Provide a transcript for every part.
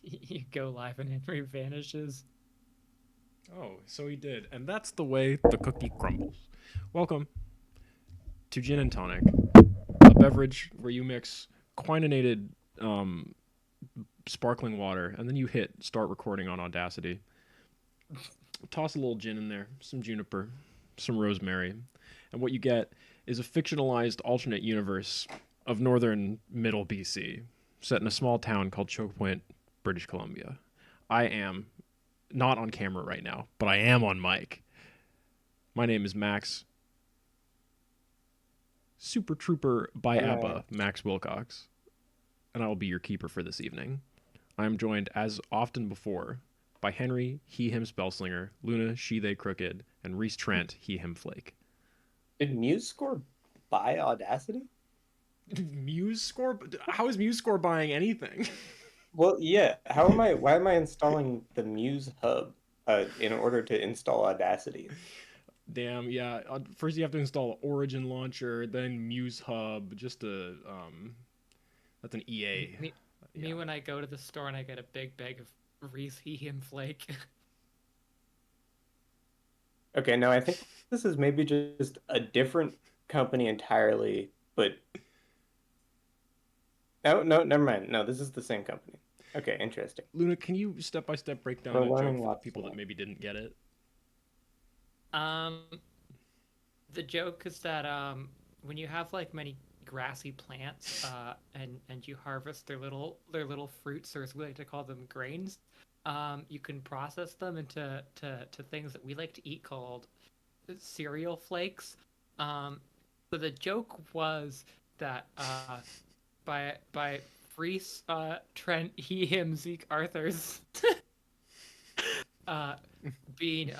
You go live and Henry vanishes. Oh, so he did. And that's the way the cookie crumbles. Welcome to Gin and Tonic, a beverage where you mix quininated um, sparkling water and then you hit start recording on Audacity. Toss a little gin in there, some juniper, some rosemary, and what you get is a fictionalized alternate universe of northern middle BC, set in a small town called Choke Point, British Columbia. I am not on camera right now, but I am on mic. My name is Max, Super Trooper by No. ABBA, Max Wilcox, and I will be your keeper for this evening. I am joined, as often before, by Henry, he, him Spellslinger, Luna, she, they crooked, and Reese Trent, he, him Flake. Did Muse score by Audacity? Muse score? How is Muse score buying anything? Well, yeah. Why am I installing the Muse hub in order to install Audacity? Damn, yeah. First you have to install Origin Launcher, then Muse Hub, just a that's an EA. Me, Yeah. me when I go to the store and I get a big bag of Reese he him flake. Okay, now I think this is maybe just a different company entirely, but no, never mind. No, this is the same company. Okay, interesting. Luna, can you step by step break down We're that joke learning for the lots people that tonight. maybe didn't get it? um, the joke is that when you have like many grassy plants, and you harvest their little fruits, or as we like to call them, grains, you can process them into to things that we like to eat called cereal flakes. So the joke was that by Reese, Trent, he, him, Zeke, Arthur's uh, being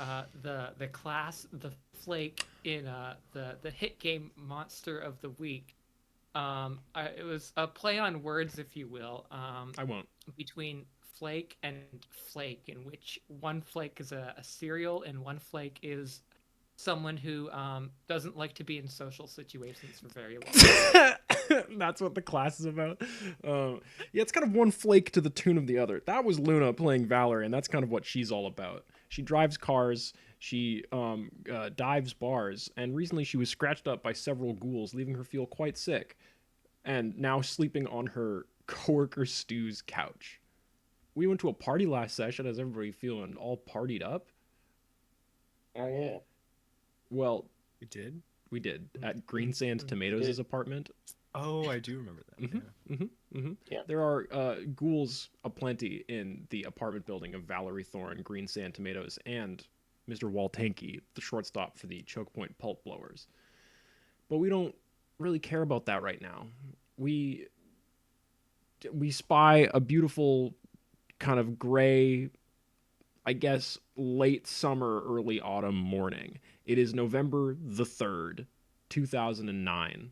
the flake in the hit game Monster of the Week. It was a play on words, if you will, I won't. between flake and flake, in which one flake is a cereal and one flake is someone who doesn't like to be in social situations for very long. That's what the class is about. Yeah, it's kind of one flake to the tune of the other. That was Luna playing Valor, and that's kind of what she's all about. She drives cars, she dives bars, and recently she was scratched up by several ghouls, leaving her feel quite sick, and now sleeping on her coworker Stu's couch. We went to a party last session. As everybody feeling all partied up? Oh yeah. Well, We did? we did at Green Sand Tomatoes' Did apartment. Oh, I do remember that. Mm-hmm, Yeah. mm-hmm, mm-hmm. Yeah. There are ghouls aplenty in the apartment building of Valerie Thorne, Green Sand Tomatoes, and Mr. Waltanky, the shortstop for the Choke Point Pulp Blowers. But we don't really care about that right now. We we spy a beautiful kind of gray, I guess, late summer, early autumn morning. It is November the 3rd, 2009.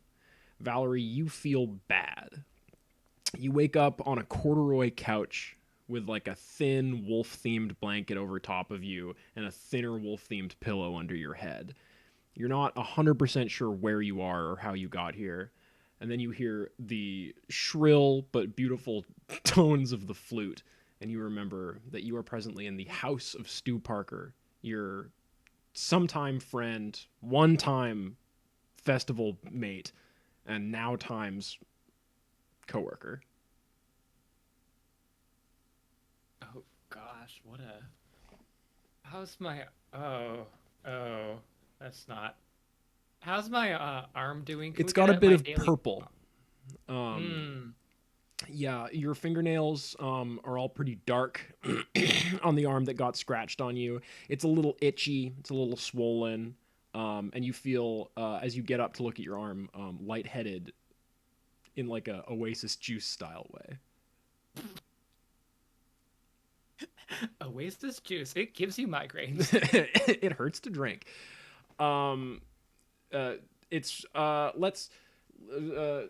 Valerie, you feel bad. You wake up on a corduroy couch with like a thin wolf themed blanket over top of you and a thinner wolf themed pillow under your head. You're not 100% sure where you are or how you got here. And then you hear the shrill but beautiful tones of the flute, and you remember that you are presently in the house of Stu Parker, your sometime friend, one time festival mate, and now times coworker. Oh gosh, what a how's my oh oh that's not how's my arm doing? Can It's we got get a at bit my of daily? purple. Um, Hmm. yeah, your fingernails are all pretty dark on the arm that got scratched on you. It's a little itchy. It's a little swollen. And you feel as you get up to look at your arm, lightheaded in like a Oasis Juice style way. Oasis juice. It gives you migraines. It hurts to drink. Um, uh, it's let's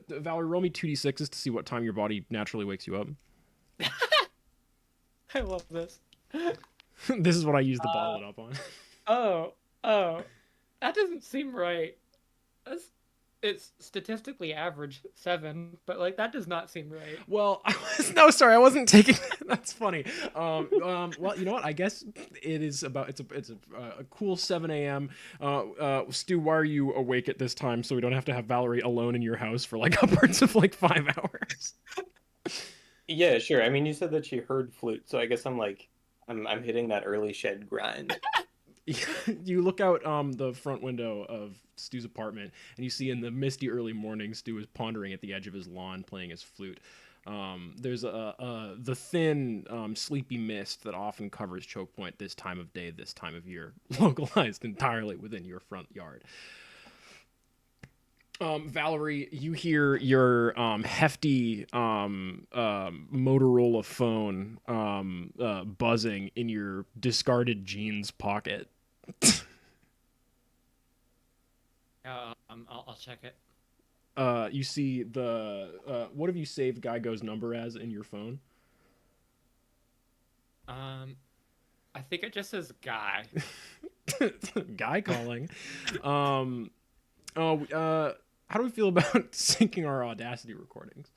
Valerie, roll me 2d6s to see what time your body naturally wakes you up. I love this. This is what I use to Uh, bottle it up on. oh, oh, that doesn't seem right. That's it's statistically average 7, but like that does not seem right. Well, no, sorry, I wasn't taking. That's funny. Well, you know what? I guess it is about. It's a cool 7 a.m. Stu, why are you awake at this time so we don't have to have Valerie alone in your house for like upwards of like 5 hours? Yeah, sure. I mean, you said that she heard flute, so I guess I'm hitting that early shed grind. You look out the front window of Stu's apartment, and you see in the misty early morning, Stu is pondering at the edge of his lawn, playing his flute. There's the thin, sleepy mist that often covers Choke Point this time of day, this time of year, localized entirely within your front yard. Valerie, you hear your hefty Motorola phone buzzing in your discarded jeans pocket. I'll check it. You see what have you saved Geigo's number as in your phone? I think it just says guy. Guy calling. How do we feel about syncing our Audacity recordings?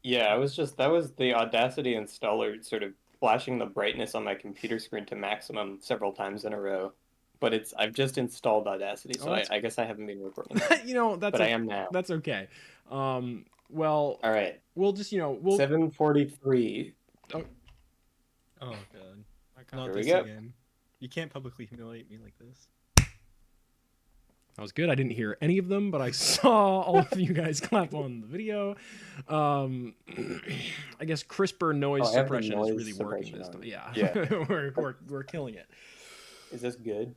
Yeah, that was the Audacity installer sort of flashing the brightness on my computer screen to maximum several times in a row. But I've just installed Audacity, so I guess I haven't been recording. You know, but I am now. That's okay. Well, all right. We'll just, we'll 7:43. Oh god. Not Here we this go. again. You can't publicly humiliate me like this. That was good. I didn't hear any of them, but I saw all of you guys clap on the video. I guess crisper noise suppression is really working this time. Yeah. we're killing it. Is this good?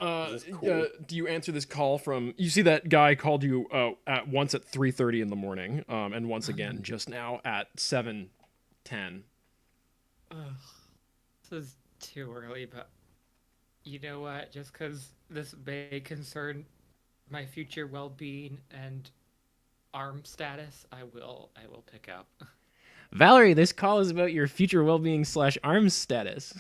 Is this cool? Do you answer this call from? You see that guy called you at once at 3:30 in the morning, and once again just now at 7:10. This is too early, but you know what? Just because this may concern my future well-being and arm status, I will pick up. Valerie, this call is about your future well-being / arms status.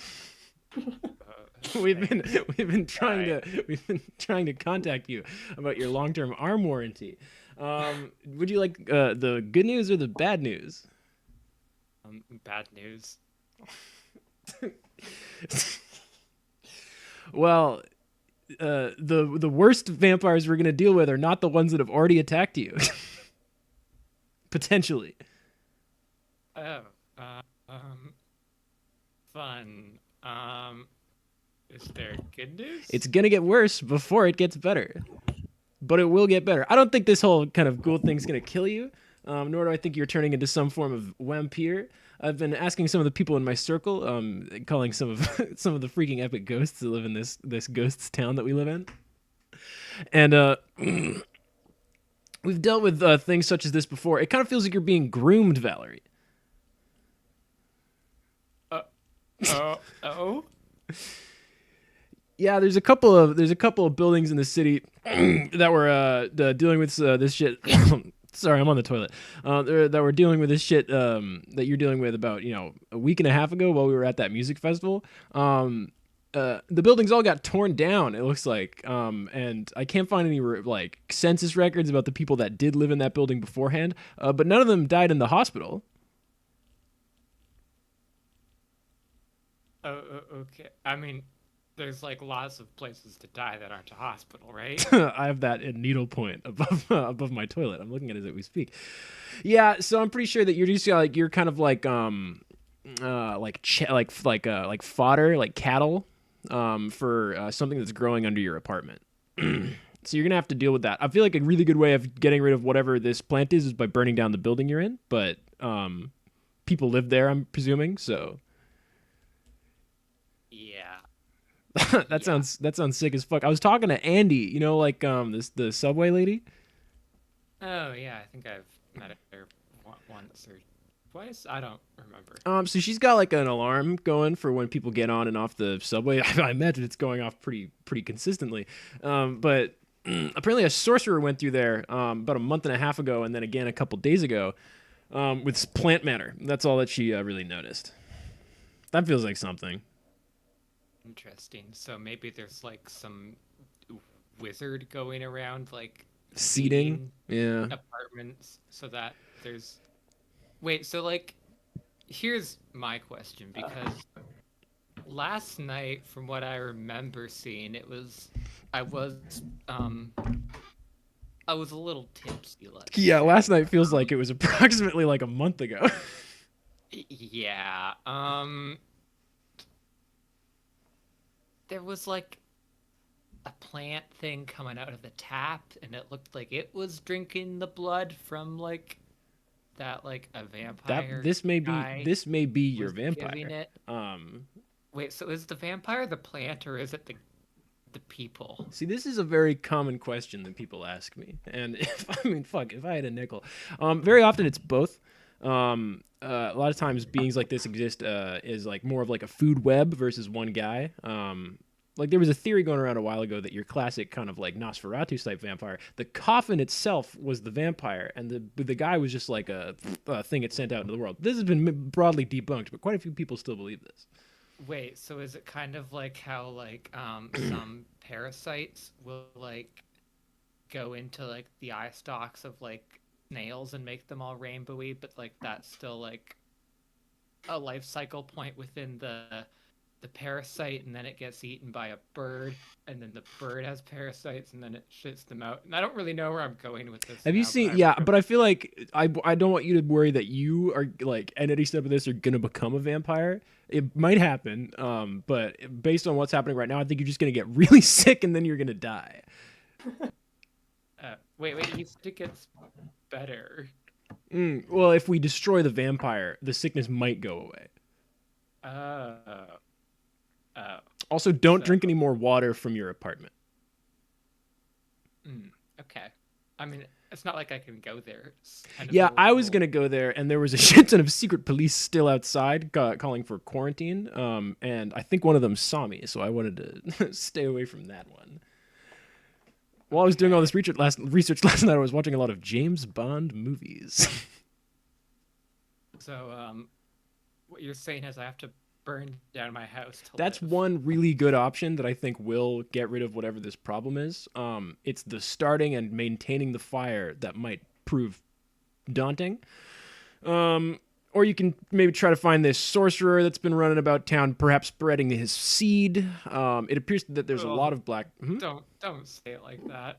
We've been trying to contact you about your long-term arm warranty. Would you like the good news or the bad news? Bad news. Well, the worst vampires we're gonna deal with are not the ones that have already attacked you. Potentially. Oh, fun. Is there good news? It's gonna get worse before it gets better, but it will get better. I don't think this whole kind of ghoul thing's gonna kill you, nor do I think you're turning into some form of vampire. I've been asking some of the people in my circle, calling some of the freaking epic ghosts that live in this ghosts town that we live in, and we've dealt with things such as this before. It kind of feels like you're being groomed, Valerie. Oh. Yeah, there's a couple of buildings in the city that were dealing with this shit. Sorry, I'm on the toilet. That we're dealing with this shit that you're dealing with about a week and a half ago while we were at that music festival. The buildings all got torn down. It looks like, and I can't find any like census records about the people that did live in that building beforehand. But none of them died in the hospital. Oh, okay. I mean, there's like lots of places to die that aren't a hospital, right? I have that in needlepoint above my toilet. I'm looking at it as we speak. Yeah, so I'm pretty sure that you're just like you're kind of like fodder, like cattle, for something that's growing under your apartment. So you're gonna have to deal with that. I feel like a really good way of getting rid of whatever this plant is by burning down the building you're in. But people live there, I'm presuming. So. Yeah. that sounds sick as fuck. I was talking to Andy, like the subway lady. Oh yeah, I think I've met her once or twice. I don't remember. So she's got like an alarm going for when people get on and off the subway. I imagine it's going off pretty consistently. But apparently a sorcerer went through there about a month and a half ago, and then again a couple days ago with plant matter. That's all that she really noticed. That feels like something. Interesting. So maybe there's like some wizard going around like Seating. Yeah. apartments so that there's. Wait, so like, here's my question because last night, from what I remember seeing, I was um I was a little tipsy, let's Yeah, last say. night feels like it was approximately like a month ago. Yeah. There was like a plant thing coming out of the tap, and it looked like it was drinking the blood from like that, like a That vampire guy this may be your was giving vampire. it. Wait, so is the vampire the plant or is it the people? See, this is a very common question that people ask me, and if I had a nickel, very often it's both. A lot of times, beings like this exist is like more of like a food web versus one guy. Like there was a theory going around a while ago that your classic kind of like Nosferatu type vampire, the coffin itself was the vampire, and the guy was just like a thing it sent out into the world. This has been broadly debunked, but quite a few people still believe this. Wait, so is it kind of like how like some parasites will like go into like the eye stalks of like snails and make them all rainbowy, but like that's still like a life cycle point within the parasite, and then it gets eaten by a bird, and then the bird has parasites, and then it shits them out. And I don't really know where I'm going with this Have you now, but seen? I Yeah, remember. but I feel like I don't want you to worry that you are like at any step of this are gonna become a vampire. It might happen, but based on what's happening right now, I think you're just gonna get really sick and then you're gonna die. Wait, you said it gets better. Well, if we destroy the vampire, the sickness might go away. Uh, oh, Also, don't so drink any more water from your apartment. okay. I mean, it's not like I can go there. It's kind of Yeah, I was illegal. gonna go there, and there was a shit ton of secret police still outside calling for quarantine. And I think one of them saw me, so I wanted to stay away from that one. While I was doing all this research last night, I was watching a lot of James Bond movies. So, what you're saying is I have to burn down my house to That's live. one really good option that I think will get rid of whatever this problem is. It's the starting and maintaining the fire that might prove daunting. Or you can maybe try to find this sorcerer that's been running about town, perhaps spreading his seed. It appears that there's a lot Oh, of black. don't say it like that.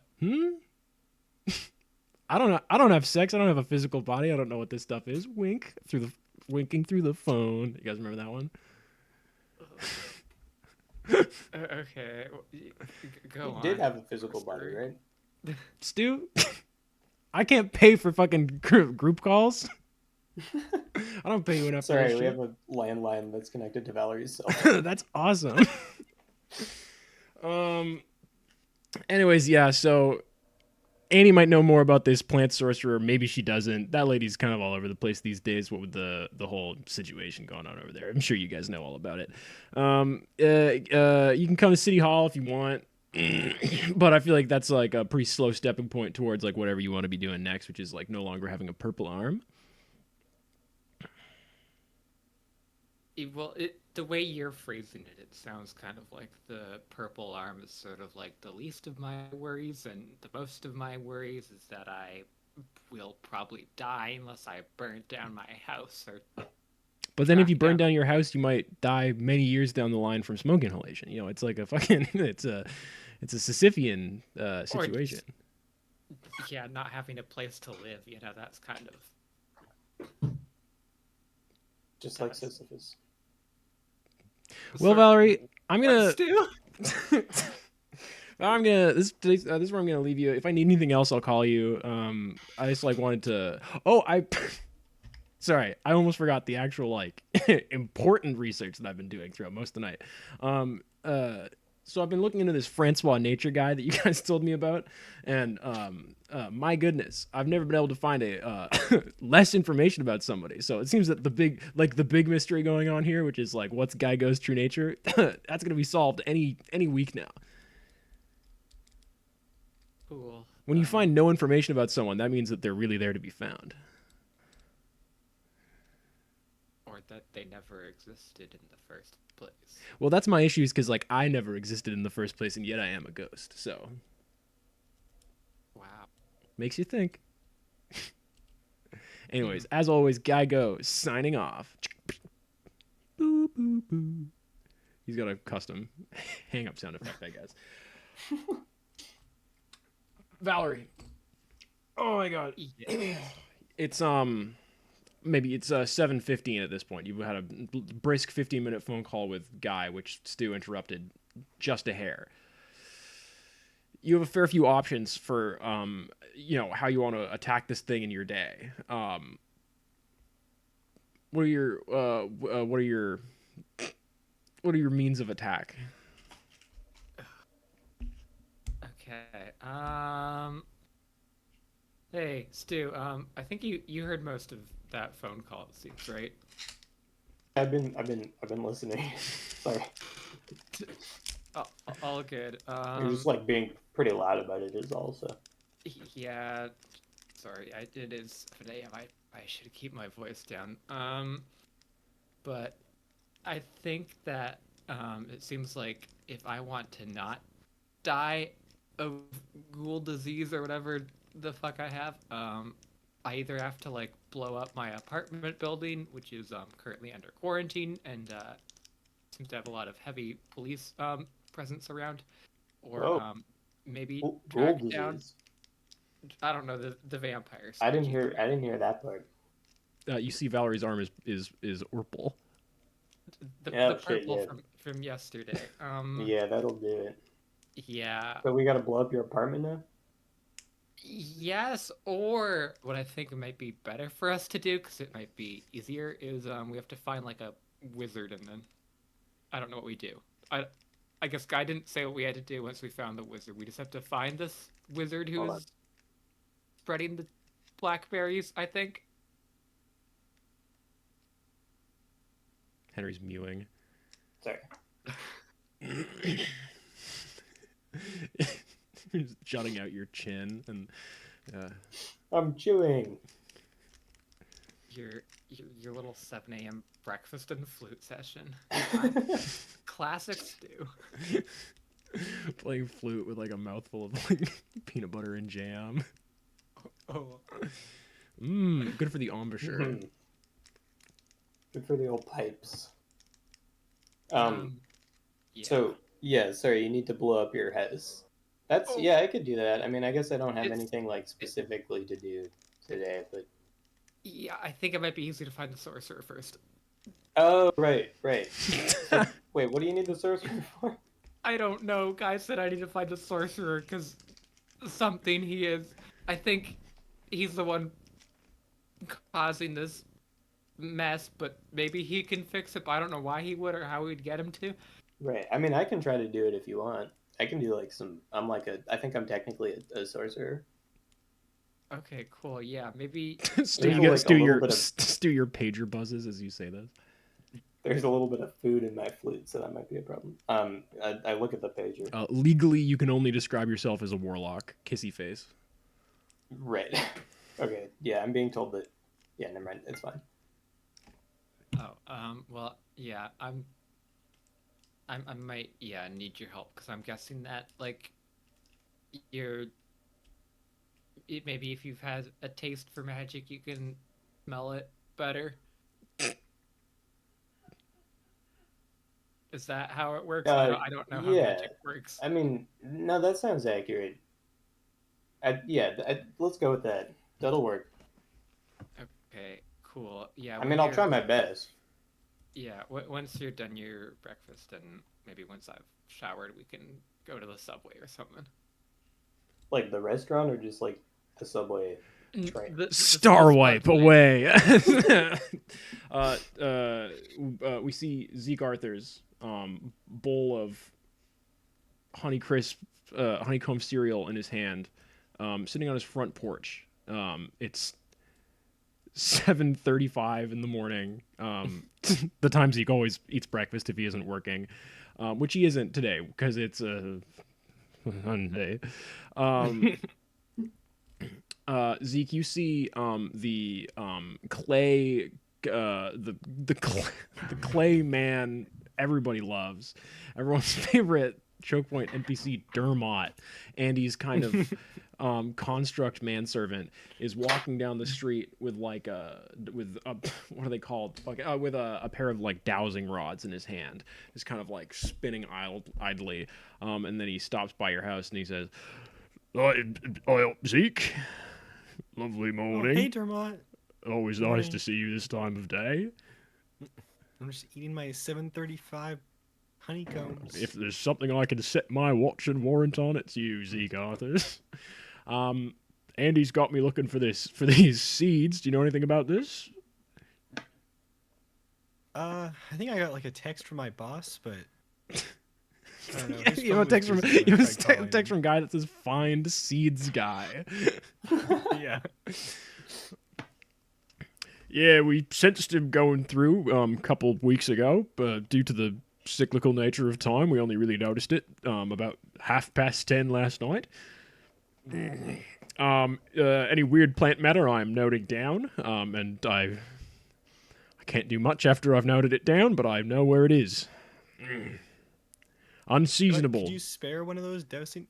I don't know. I don't have sex. I don't have a physical body. I don't know what this stuff is. Winking through the phone. You guys remember that one? Okay, go You on. did have a physical body, Sorry. right? Stu, I can't pay for fucking group calls. I don't pay you enough for Sorry, this we shit. have a landline that's connected to Valerie's cell. That's awesome. Anyways, yeah, so Annie might know more about this plant sorcerer. Maybe she doesn't. That lady's kind of all over the place these days. What with the whole situation going on over there, I'm sure you guys know all about it. You can come to City Hall if you want, but I feel like that's like a pretty slow stepping point towards like whatever you want to be doing next, which is like no longer having a purple arm. Well, the way you're phrasing it, it sounds kind of like the purple arm is sort of like the least of my worries, and the most of my worries is that I will probably die unless I burn down my house or But then if you track burn down. down your house, you might die many years down the line from smoke inhalation. You know, it's like a fucking it's a Sisyphean Or situation. yeah, not having a place to live. You know, that's kind of Just like Sisyphus. Well, Sorry, Valerie, I'm what, gonna Stu? this is where I'm gonna leave you. If I need anything else, I'll call you. I just like wanted to. Oh, I sorry, I almost forgot the actual like important research that I've been doing throughout most of the night. Um, uh, so I've been looking into this Francois nature guy that you guys told me about, and my goodness, I've never been able to find a less information about somebody. So it seems that the big mystery going on here, which is like what's Geigo's true nature, that's gonna be solved any week now. Cool. When you find no information about someone, that means that they're really there to be found. Or that they never existed in the first place. Well, that's my issue is because like I never existed in the first place, and yet I am a ghost. So Wow. Makes you think. Anyways, as always, Guy Go signing off. Boo, boo, boo. He's got a custom hang up sound effect, I guess. Valerie. Oh my god. Yeah. It's maybe it's 7:15 at this point. You had a brisk 15-minute phone call with Guy, which Stu interrupted just a hair. You have a fair few options for how you want to attack this thing in your day. What are your means of attack? Okay. Hey, Stu. I think you heard most of that phone call. It seems right. I've been listening. Sorry. All good. You're just like being pretty loud about it is all. So Yeah. Sorry. It is 7 a.m. I should keep my voice down. But I think that it seems like if I want to not die of ghoul disease or whatever the fuck I have, I either have to like blow up my apartment building, which is currently under quarantine and seems to have a lot of heavy police presence around, or Whoa. maybe ghoul track disease. down. I don't know the vampires. I didn't hear that part. You see, Valerie's arm is Orpal. The Shit, purple yeah. from yesterday. Yeah, that'll do it. Yeah. So we gotta blow up your apartment now? Yes, or what I think might be better for us to do, because it might be easier, is we have to find like a wizard, and then I don't know what we do. I guess Guy didn't say what we had to do once we found the wizard. We just have to find this wizard who Hold on. is spreading the blackberries, I think. Henry's mewing. Sorry. You're just jutting out your chin and I'm chewing. Your little 7 a.m. breakfast and flute session. Classic Stu. playing flute with like a mouthful of like peanut butter and jam. Oh. Good for the embouchure. Mhm. Good for the old pipes. Yeah. So yeah, sorry, you need to blow up your house. That's Oh. yeah, I could do that. I mean, I guess I don't have It's- anything like specifically to do today, but Yeah, I think it might be easy to find the sorcerer first. oh right. So, wait, what do you need the sorcerer for? I don't know. Guy said I need to find the sorcerer because something he is. I think he's the one causing this mess, but maybe he can fix it. But I don't know why he would or how we'd get him to. Right. I mean, I can try to do it if you want. I can do like some. I think I'm technically a sorcerer. Okay, cool. Yeah, maybe. Stu, There's you got like a Stu little your bit of- Stu your pager buzzes as you say this. There's a little bit of food in my flute, so that might be a problem. I look at the pager. Legally, you can only describe yourself as a warlock. Kissy face. Right. Okay. Yeah, I'm being told that. Yeah, never mind. It's fine. Oh, well, yeah, I might, yeah, need your help because I'm guessing that, like, maybe if you've had a taste for magic, you can smell it better. Is that how it works? I don't know how yeah. magic works. I mean, no, that sounds accurate. Let's go with that. That'll work. Okay, cool. Yeah. I mean, I'll try my best. Yeah, once you're done your breakfast and maybe once I've showered, we can go to the subway or something. Like the restaurant or just like the subway Mm, train? the Star wipe subway. away. We see Zeke Arthur's bowl of honeycomb cereal in his hand, sitting on his front porch. It's 7:35 in the morning. The time Zeke always eats breakfast if he isn't working, which he isn't today because it's a Monday. Zeke, you see the clay, the clay man everybody loves, everyone's favorite choke point NPC Dermot, and he's kind of construct manservant is walking down the street with like what are they called? Like with a pair of like dowsing rods in his hand. Just kind of like spinning idly. And then he stops by your house and he says, Zeke, lovely Oh, morning. hey, Dermot. Always nice Morning. to see you this time of day. I'm just eating my 735 honeycombs. If there's something I can set my watch and warrant on, it's you, Zeke Arthurs. Andy's got me looking for these seeds. Do you know anything about this? I think I got like a text from my boss, but I don't know. His You have a phone was text from busy when you I have a tried calling text him. from guy that says "Find seeds guy." Yeah. Yeah, we sensed him going through a couple weeks ago, but due to the cyclical nature of time, we only really noticed it about 10:30 last night. Any weird plant matter I'm noting down, and I can't do much after I've noted it down, but I know where it is. Unseasonable. Could you spare one of those dowsing?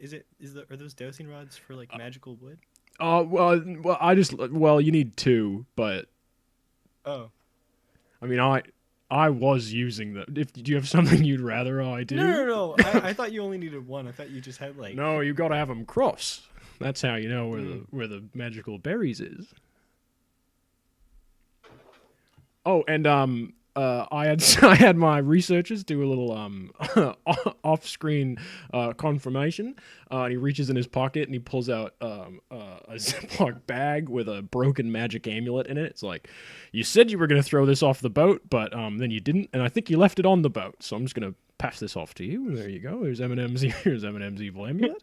Are those dowsing rods for like magical wood? Well, you need two, but Oh. I mean, I was using them. Do you have something you'd rather I do? No. I thought you only needed one. I thought you just had like. No, you got to have them cross. That's how you know where the magical berries is. Oh, and I had my researchers do a little off-screen confirmation. And he reaches in his pocket and he pulls out a Ziploc bag with a broken magic amulet in it. It's like, you said you were going to throw this off the boat, but then you didn't, and I think you left it on the boat. So I'm just going to pass this off to you. There you go. Here's Eminem's evil amulet.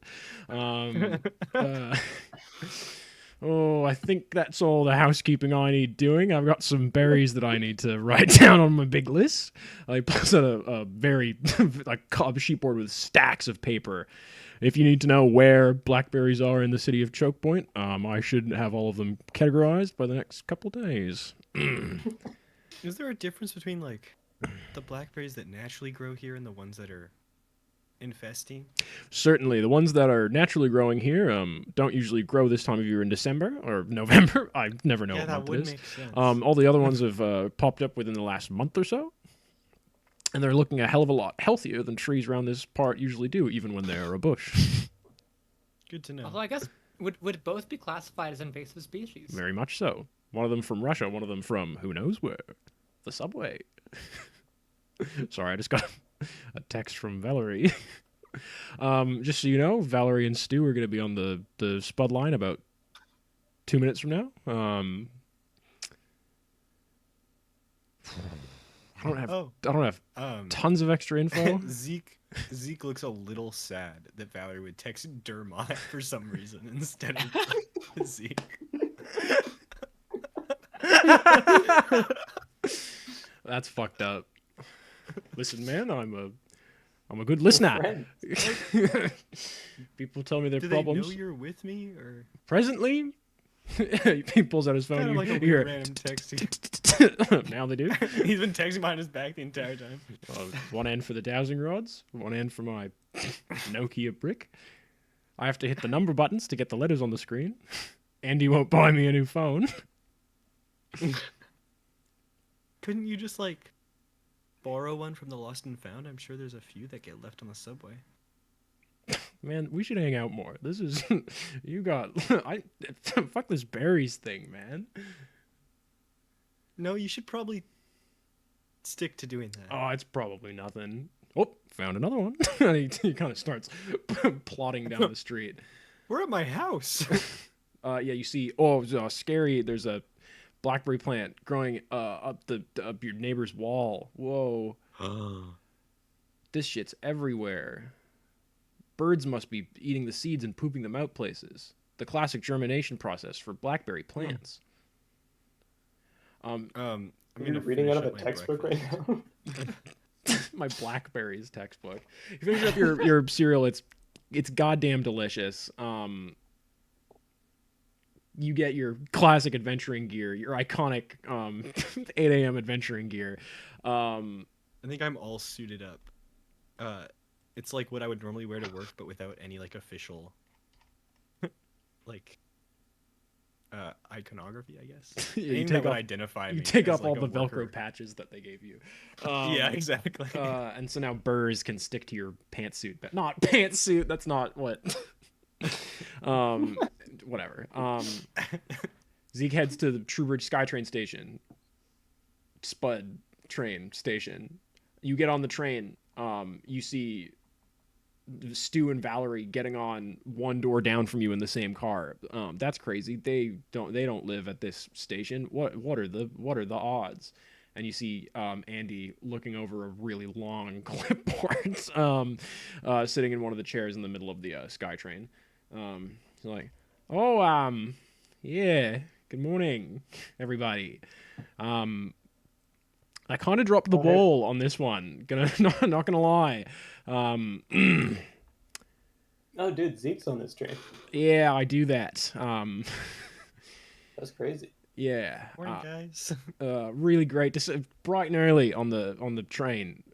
Oh, I think that's all the housekeeping I need doing. I've got some berries that I need to write down on my big list. I pulls out a very like a sheetboard with stacks of paper. If you need to know where blackberries are in the city of Choke Point, I should have all of them categorized by the next couple days. Is there a difference between like the blackberries that naturally grow here and the ones that are infesting? Certainly, the ones that are naturally growing here don't usually grow this time of year in December or November. I never know Yeah, what that month would it is. make sense. All the other ones have popped up within the last month or so, and they're looking a hell of a lot healthier than trees around this part usually do, even when they're a bush. Good to know. Although I guess would both be classified as invasive species? Very much so. One of them from Russia, one of them from who knows where. The subway. Sorry, I just got a text from Valerie. Just so you know, Valerie and Stu are going to be on the Spud line about 2 minutes from now. I don't have tons of extra info. Zeke looks a little sad that Valerie would text Dermot for some reason instead of Zeke. That's fucked up. Listen, man, I'm a good listener. People tell me their Do problems. they know you're with me or Presently, he pulls out his phone. kind of like a you hear weird random texting? now they do. He's been texting behind his back the entire time. One end for the dowsing rods, one end for my Nokia brick. I have to hit the number buttons to get the letters on the screen. Andy won't buy me a new phone. Couldn't you just like borrow one from the Lost and Found? I'm sure there's a few that get left on the subway. Man, we should hang out more. This is you got fuck this berries thing, man. No, you should probably stick to doing that. Oh, it's probably nothing. Oh, found another one. And he kind of starts plodding down the street. We're at my house. Yeah, you see. Scary. There's a blackberry plant growing up your neighbor's wall. Whoa. This shit's everywhere. Birds must be eating the seeds and pooping them out places. The classic germination process for blackberry plants. Are you reading out of a textbook right now? My blackberries textbook. You finish up your cereal. It's goddamn delicious. You get your classic adventuring gear, your iconic 8 a.m. adventuring gear. I think I'm all suited up. It's like what I would normally wear to work, but without any like official like iconography, I guess. Yeah, Anything that would identify me. You take as, off like, all a the worker. Velcro patches that they gave you. Yeah, exactly. And so now burrs can stick to your pantsuit, but not pantsuit. That's not what. um, Whatever. Zeke heads to the Truebridge SkyTrain station. Spud train station. You get on the train. You see Stu and Valerie getting on one door down from you in the same car. That's crazy. They don't live at this station. What are the odds? And you see Andy looking over a really long clipboard, sitting in one of the chairs in the middle of the SkyTrain. He's like, "Oh, yeah. Good morning, everybody. I kind of dropped the ball on this one. Not gonna lie. Oh, dude, Zeke's on this train. Yeah, I do that. That's crazy. Yeah. Morning, guys. Really great to see, bright and early on the train.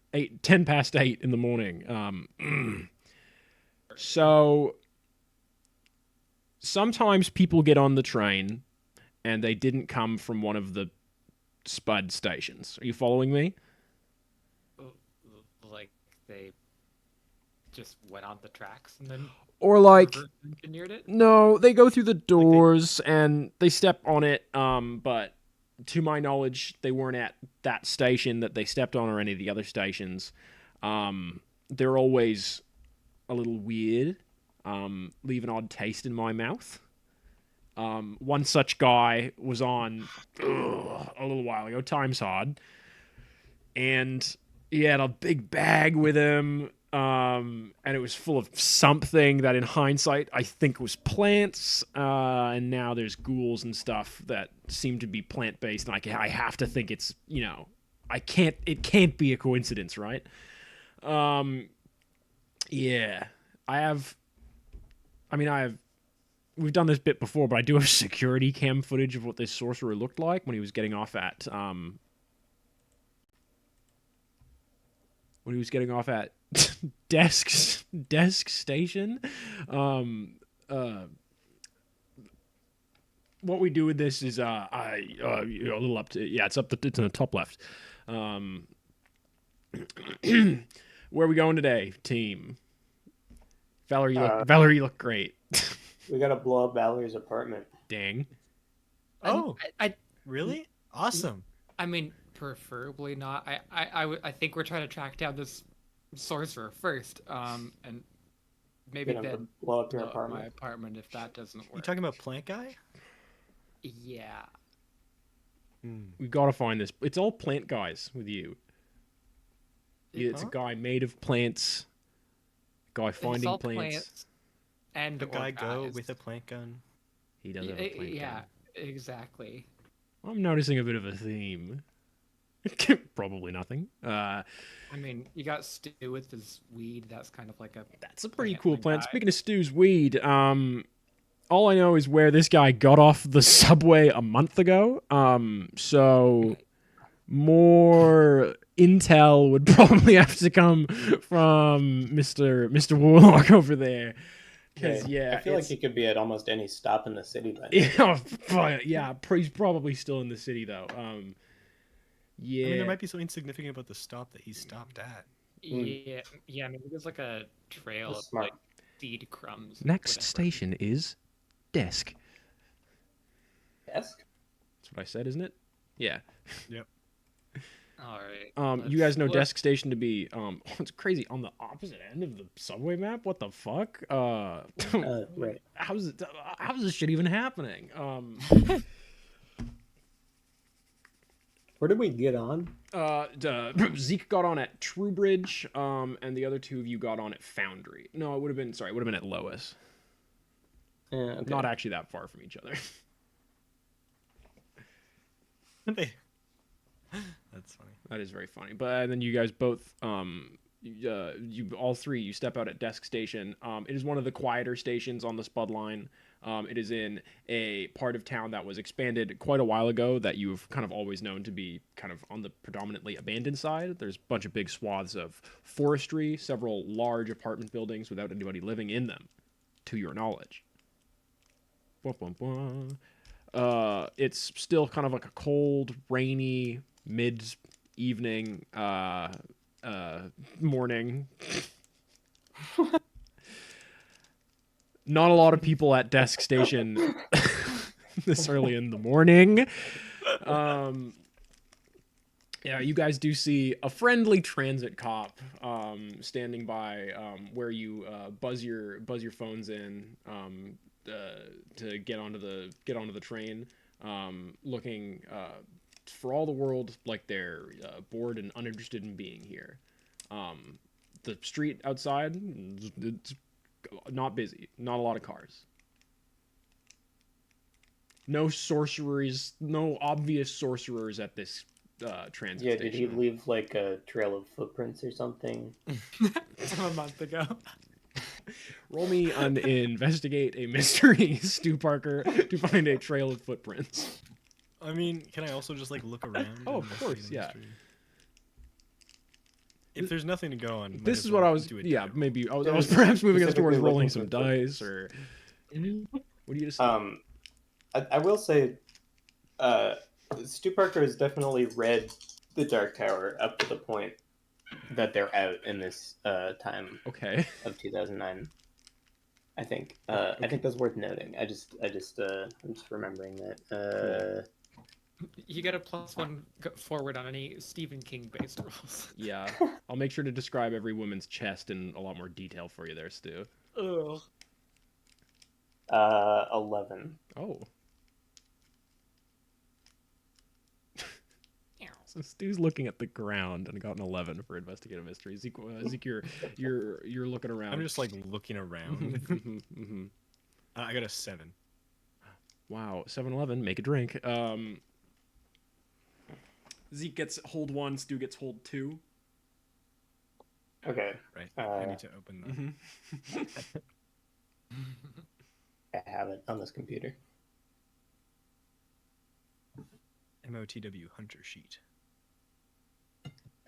10 past 8 in the morning. So sometimes people get on the train and they didn't come from one of the Spud stations. Are you following me? Like they just went on the tracks and then Or like, reverse engineered it. no, they go through the doors and they step on it. But to my knowledge, they weren't at that station that they stepped on or any of the other stations. They're always a little weird. Leave an odd taste in my mouth. One such guy was on a little while ago. Time's hard, and he had a big bag with him, and it was full of something that, in hindsight, I think was plants. And now there's ghouls and stuff that seem to be plant based, and I have to think it's it can't be a coincidence, right? Yeah, we've done this bit before, but I do have security cam footage of what this sorcerer looked like when he was getting off at desk station. What we do with this is a little up to, yeah, it's in the top left. Where are we going today, team? Valerie, you look great. We gotta blow up Valerie's apartment. Dang. Oh, I really? Awesome. I mean, preferably not. I think we're trying to track down this sorcerer first. And maybe Get him to then blow up your blow up my apartment. apartment if that doesn't You work. talking about Plant Guy? Yeah. We gotta find this. It's all plant guys with you. It's a guy made of plants. Guy finding all plants. And A guy go organized. with a plant gun. He does have a plant Yeah, gun. exactly. I'm noticing a bit of a theme. Probably nothing. I mean, you got Stu with his weed. That's kind of like a. That's a pretty plant cool guy. plant. Speaking of Stu's weed, all I know is where this guy got off the subway a month ago. So more intel would probably have to come from Mr. Warlock over there. Because I feel like he could be at almost any stop in the city by now. Yeah, he's probably still in the city though. Yeah. I mean, there might be something significant about the stop that he stopped at. Yeah. Maybe there's like a trail That's of smart. like seed crumbs. Next whatever. station is desk. Desk? That's what I said, isn't it? Yeah. Yep. All right. You guys know let's- desk station to be it's crazy, on the opposite end of the subway map. What the fuck? Right. How's this shit even happening? Where did we get on? Zeke got on at Truebridge, and the other two of you got on at Foundry. No, it would have been at Lois. Okay. Not actually that far from each other. That's funny. That is very funny. But then you guys both, you all three, you step out at desk station. It is one of the quieter stations on the Spud line. It is in a part of town that was expanded quite a while ago that you've kind of always known to be kind of on the predominantly abandoned side. There's a bunch of big swaths of forestry, several large apartment buildings without anybody living in them, to your knowledge. Blah, blah, blah. It's still kind of like a cold, rainy mid-evening morning. Not a lot of people at desk station this early in the morning. Yeah, you guys do see a friendly transit cop standing by where you buzz your phones in to get onto the train, looking for all the world like they're bored and uninterested in being here. The street outside, it's not busy, not a lot of cars. No sorcerers, no obvious sorcerers at this transit Yeah, station. did he leave like a trail of footprints or something? A month ago. Roll me an investigate a mystery, Stu Parker, to find a trail of footprints. I mean, can I also just like look around? Oh, and of investigate course, the yeah. mystery? If there's nothing to go on, might This as is well what I was. do a Yeah, die roll. maybe I was It was perhaps moving us towards specifically rolling looking some for footprints. dice, or what do you just? I will say, Stu Parker has definitely read the Dark Tower up to the point that they're out in this time Okay. of 2009. I think. Okay. I think that's worth noting. I'm just remembering that. You get a +1 forward on any Stephen King based rolls. Yeah, I'll make sure to describe every woman's chest in a lot more detail for you there, Stu. Ugh. 11. Oh. So Stu's looking at the ground and got an 11 for investigative mystery. Zeke, you're looking around. I'm just like looking around. Mhm. I got a 7. Wow, 7-Eleven, make a drink. Zeke gets hold 1, Stu gets hold 2. Okay. Right. I need to open that. I have it on this computer. MOTW Hunter sheet.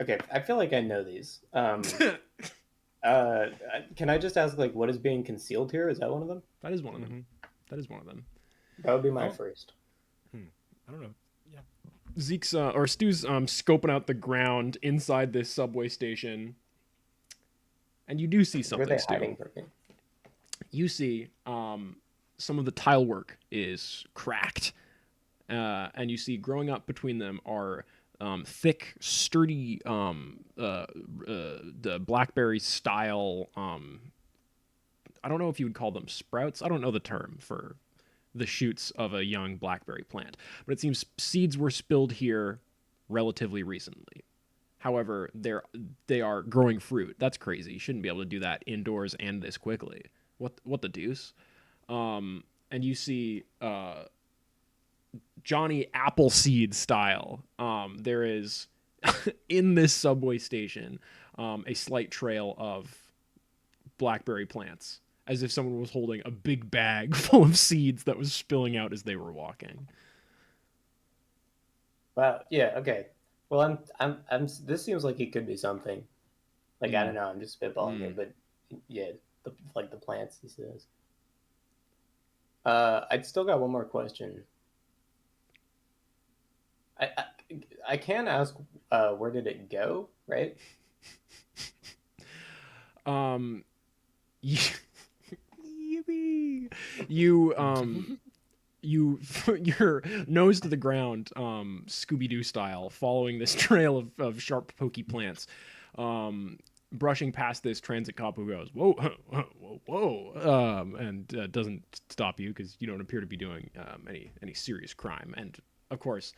Okay, I feel like I know these. Can I just ask, like, what is being concealed here? Is that one of them? That is one of them. That is one of them. That would be my Oh. first. I don't know. Yeah. Zeke's or Stu's scoping out the ground inside this subway station, and you do see Where are something, they Stu. hiding from me? You see some of the tile work is cracked, and you see growing up between them are thick, sturdy, the blackberry style. I don't know if you would call them sprouts. I don't know the term for the shoots of a young blackberry plant, but it seems seeds were spilled here relatively recently. However, they are growing fruit. That's crazy. You shouldn't be able to do that indoors and this quickly. What the deuce? And you see Johnny Appleseed style. There is in this subway station a slight trail of blackberry plants, as if someone was holding a big bag full of seeds that was spilling out as they were walking. Wow. Yeah. Okay. Well, I'm. This seems like it could be something. Like, I don't know. I'm just spitballing here, but yeah, the plants. He says. I'd still got one more question. I I can ask. Where did it go? Right. Yippee. You your nose to the ground, Scooby-Doo style, following this trail of sharp, pokey plants, brushing past this transit cop who goes, whoa, whoa, whoa, and doesn't stop you because you don't appear to be doing any serious crime. And of course,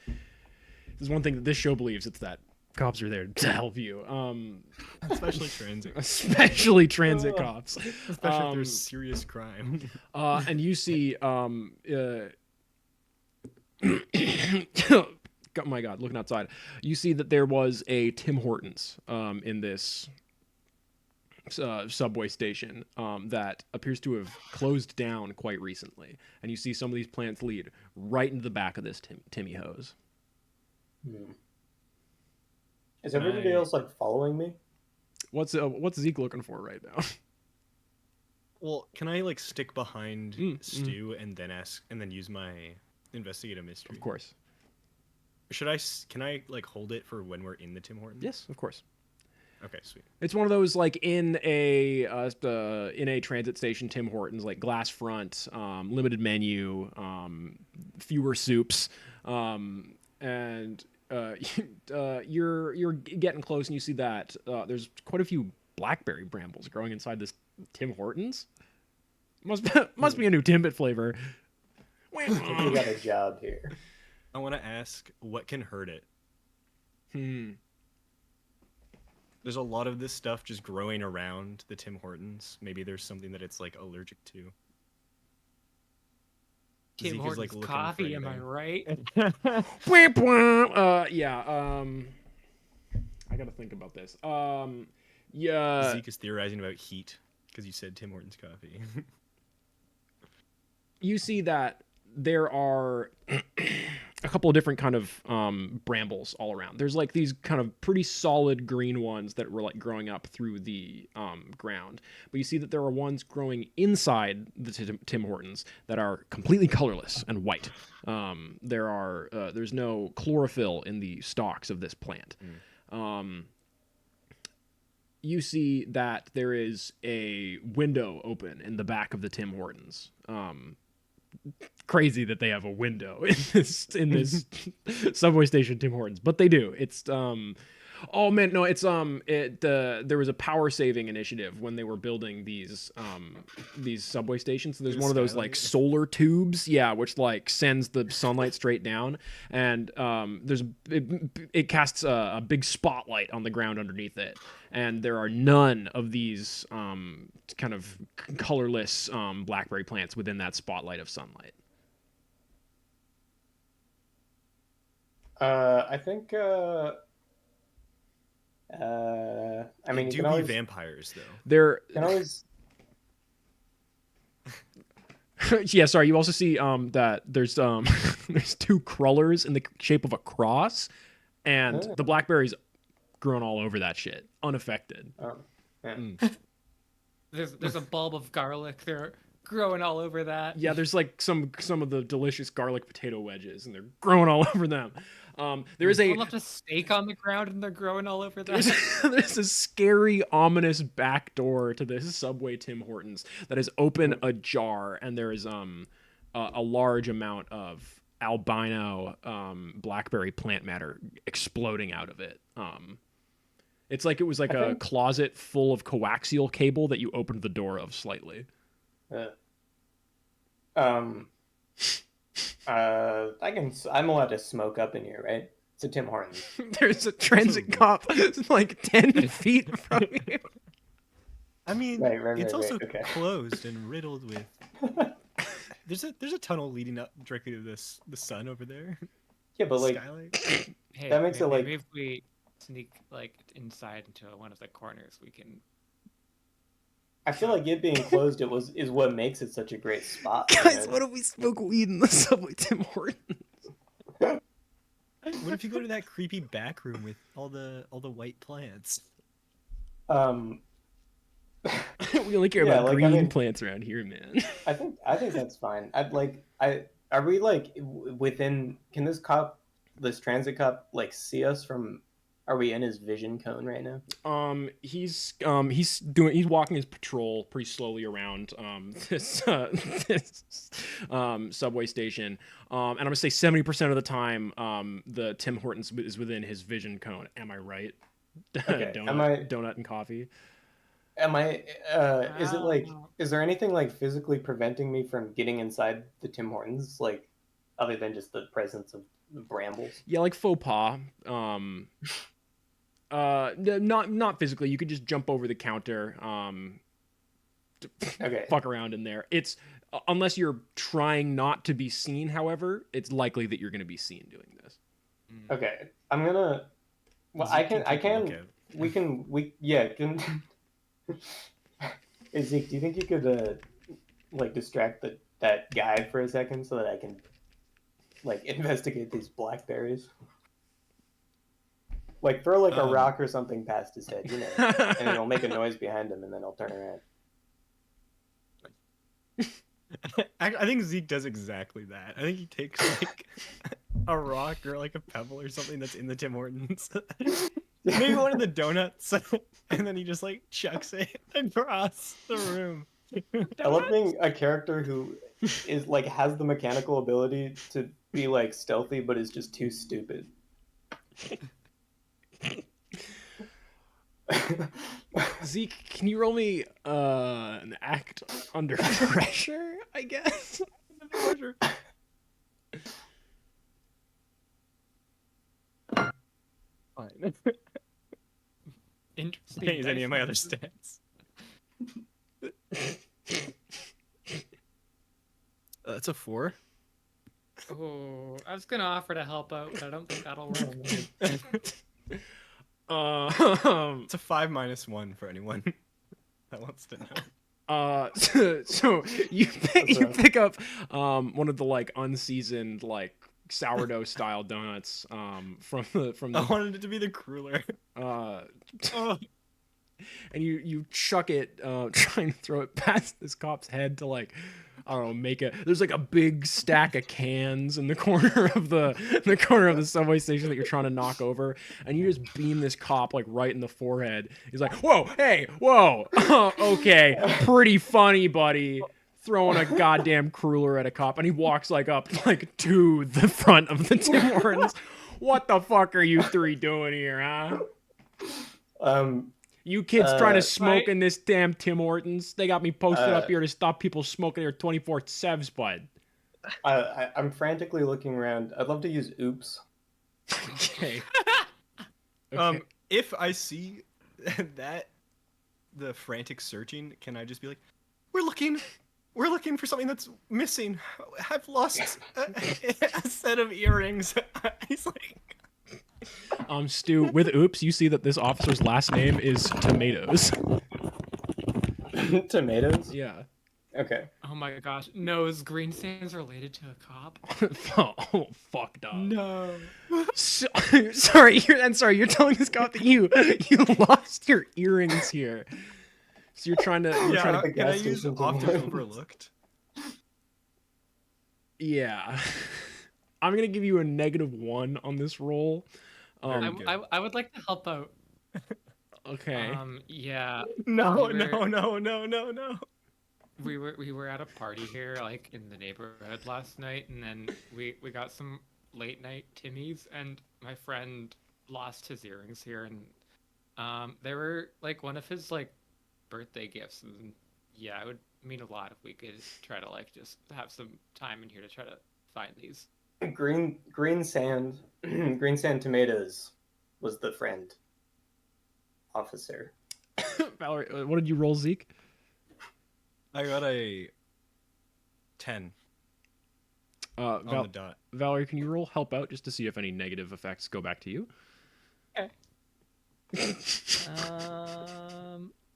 there's one thing that this show believes: it's that cops are there to help you. Especially transit. Especially transit cops. Especially if there's serious crime. And you see, oh my God, looking outside, you see that there was a Tim Hortons in this subway station that appears to have closed down quite recently. And you see some of these plants lead right into the back of this Timmy hose. Is everybody else like following me? What's Zeke looking for right now? Well, can I like stick behind Stu mm. and then use my investigate a mystery? Of course. Can I like hold it for when we're in the Tim Hortons? Yes, of course. Okay, sweet. It's one of those like in a transit station Tim Hortons, like glass front, limited menu, fewer soups, and you're getting close and you see that there's quite a few blackberry brambles growing inside this Tim Hortons. Must be a new Timbit flavor. I think we got a job here. I want to ask, what can hurt it? There's a lot of this stuff just growing around the Tim Hortons. Maybe there's something that it's like allergic to. Tim Zeke is, Hortons like, looking for coffee, am I anything. right? I gotta think about this. Yeah. Zeke is theorizing about heat because you said Tim Hortons coffee. You see that there are a couple of different kind of brambles all around. There's like these kind of pretty solid green ones that were like growing up through the ground. But you see that there are ones growing inside the Tim Hortons that are completely colorless and white. There's no chlorophyll in the stalks of this plant. You see that there is a window open in the back of the Tim Hortons. Crazy that they have a window in this subway station Tim Hortons, but they do. It's oh man, no, it's there was a power saving initiative when they were building these subway stations. So there's one of those like solar tubes, yeah, which like sends the sunlight straight down, and it casts a big spotlight on the ground underneath it, and there are none of these kind of colorless blackberry plants within that spotlight of sunlight. I think. I mean, do you can be always, vampires though. They're you can always. yeah, sorry. You also see that there's there's two crullers in the shape of a cross, and the blackberries grown all over that shit, unaffected. Yeah. There's a bulb of garlic. They're growing all over that. Yeah, there's like some of the delicious garlic potato wedges, and they're growing all over them. There is Someone left a steak on the ground, and they're growing all over that. there's a scary, ominous back door to this Subway Tim Hortons that is open ajar, and there is a large amount of albino blackberry plant matter exploding out of it. It's like it was like a closet full of coaxial cable that you opened the door of slightly. I'm allowed to smoke up in here, right? It's a Tim Hortons. There's a transit cop like 10 feet from you. I mean, Right, it's also okay. closed and riddled with. There's a tunnel leading up directly to the sun over there. Yeah, but like, Skylight. Hey, that makes it like. maybe if we sneak like inside into one of the corners, we can. I feel like it being closed is what makes it such a great spot. Guys, what if we smoke weed in the Subway Tim Hortons? What if you go to that creepy back room with all the white plants? We only care about green plants around here, man. I think that's fine. Are we like within? Can this transit cop like see us from? Are we in his vision cone right now? He's walking his patrol pretty slowly around this subway station. And I'm gonna say 70% of the time, the Tim Hortons is within his vision cone. Am I right? Okay. Donut and coffee. Am I? Is it like? Is there anything like physically preventing me from getting inside the Tim Hortons, like other than just the presence of the brambles? Yeah, like faux pas. Not physically. You could just jump over the counter. Okay. Fuck around in there. It's unless you're trying not to be seen. However, it's likely that you're going to be seen doing this. Okay, I'm gonna. Well, I can. Hey, Zeke, do you think you could like distract that guy for a second so that I can like investigate these blackberries? Like throw like a rock or something past his head, and it'll make a noise behind him, and then I'll turn around. I think Zeke does exactly that. I think he takes like a rock or like a pebble or something that's in the Tim Hortons, maybe one of the donuts, and then he just like chucks it across the room. I love being a character who is like has the mechanical ability to be like stealthy, but is just too stupid. Zeke, can you roll me an act under pressure? I guess. Fine. Interesting. Can't use any of my other dice stats. That's a 4. Oh, I was gonna offer to help out, but I don't think that'll work. It's a 5 minus 1 for anyone that wants to know. So you pick up one of the like unseasoned like sourdough style donuts from I the wanted it to be the cruller. uh Oh. and you chuck it trying to throw it past this cop's head to like I don't know there's like a big stack of cans in the corner of the subway station that you're trying to knock over, and you just beam this cop like right in the forehead. He's like, whoa, hey, whoa. Okay, pretty funny, buddy, throwing a goddamn cruller at a cop. And he walks like up like to the front of the Tim Hortons. What the fuck are you three doing here, huh? You kids trying to smoke in this damn Tim Hortons? They got me posted up here to stop people smoking their 24/7s, bud. I'm frantically looking around. I'd love to use oops. Okay. If I see that the frantic searching, can I just be like, we're looking for something that's missing. I've lost a set of earrings. He's like, Stu, with oops, you see that this officer's last name is Tomatoes. Tomatoes? Yeah. Okay. Oh my gosh, no, is green sands related to a cop? Oh, fuck, dog. No. Sorry, you're telling this cop that you lost your earrings here. So you're trying to can I use often overlooked? Yeah. I'm gonna give you a -1 on this roll. I would like to help out. Okay. Yeah. No. We were at a party here, like in the neighborhood last night, and then we got some late night Timmies, and my friend lost his earrings here, and they were like one of his like birthday gifts, and yeah, it would mean a lot if we could try to like just have some time in here to try to find these. Green sand tomatoes was the friend officer. Valerie, what did you roll, Zeke? I got a 10 on the dot. Valerie, can you roll help out just to see if any negative effects go back to you? Okay.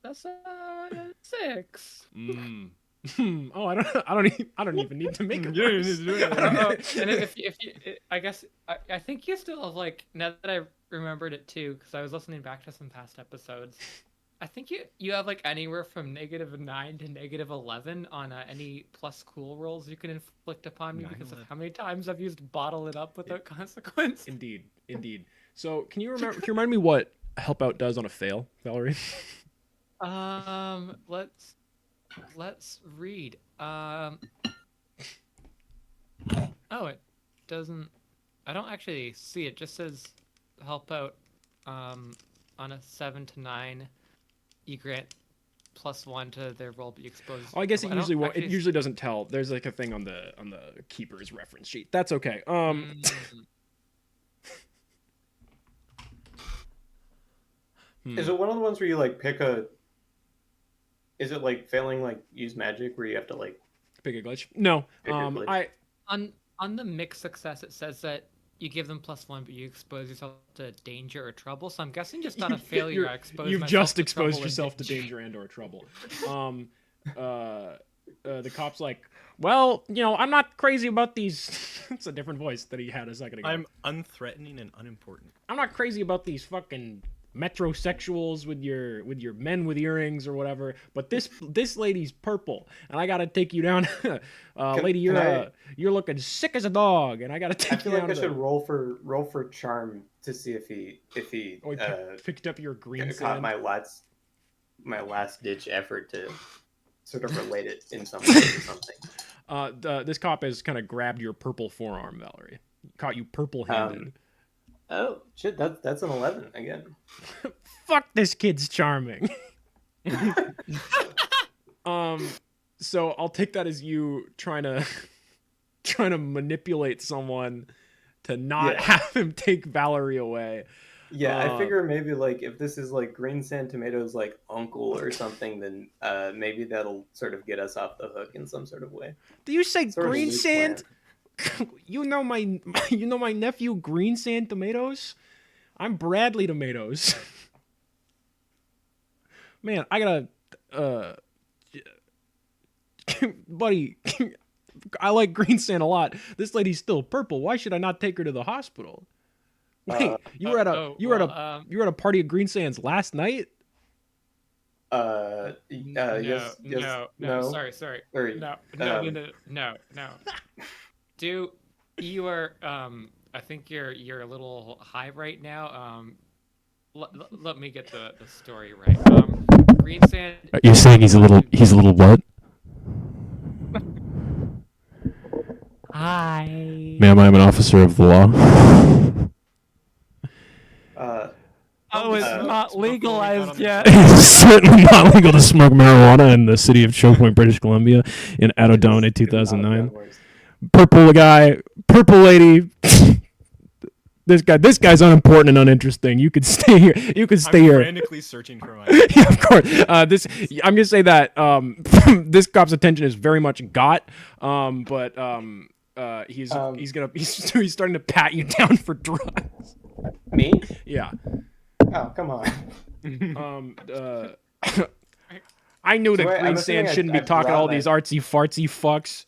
That's a 6. Oh, I don't even need to make it. And if you, I guess I think you still have like, now that I remembered it too, because I was listening back to some past episodes. I think you have like anywhere from -9 to -11 on any plus cool rolls you can inflict upon me because of how many times I've used bottle it up without consequence. Indeed. So can you remind me what help out does on a fail, Valerie? Let's read. Oh, it doesn't. I don't actually see it. Just says help out. On a 7 to 9, you grant +1 to their roll, but you expose. Oh, I guess it usually doesn't tell. There's like a thing on the keeper's reference sheet. That's okay. Is it one of the ones where you like pick a? Is it like failing like use magic where you have to like pick a glitch? No. Pick a glitch? On the mixed success it says that you give them +1, but you expose yourself to danger or trouble. So I'm guessing just on a failure, I expose you've myself just to exposed trouble yourself to danger and or trouble. The cop's like, well, I'm not crazy about these. It's a different voice that he had a second ago. I'm unthreatening and unimportant. I'm not crazy about these fucking metrosexuals with your men with earrings or whatever. But this lady's purple, and I gotta take you down. Lady, you're looking sick as a dog, and I gotta take I feel you like down. I should roll for charm to see if he Picked up your green caught sand. my last ditch effort to sort of relate it in some way to something. This cop has kind of grabbed your purple forearm, Valerie. Caught you purple-handed. Oh shit, that's an 11 again. Fuck, this kid's charming. So I'll take that as you trying to manipulate someone to not have him take Valerie away. Yeah, I figure maybe like if this is like Green Sand Tomato's like uncle or something, then maybe that'll sort of get us off the hook in some sort of way. Do you say Sort of a Green loose Sand? plan. You know my nephew Green Sand Tomatoes? I'm Bradley Tomatoes. Man, I gotta buddy, I like Green Sand a lot. This lady's still purple. Why should I not take her to the hospital? Wait, you were at a party at Green Sands last night? Yes, no. Sorry. Or, No. Do you are I think you're a little high right now. Let me get the story right. Green Sand. You're saying he's a little what? Hi. Ma'am, I'm an officer of the law. It's not legalized yet. It's certainly not legal to smoke marijuana in the city of Choke Point, British Columbia in Anno Domini 2009. Purple lady. This guy's unimportant and uninteresting. You could stay here. I'm frantically searching for my. Yeah, of course. I'm gonna say that this cop's attention is very much got, but he's starting to pat you down for drugs. Me? Yeah. Oh, come on. I knew that I'm Green assuming Sand shouldn't be I talking to all brought these that. artsy fartsy fucks.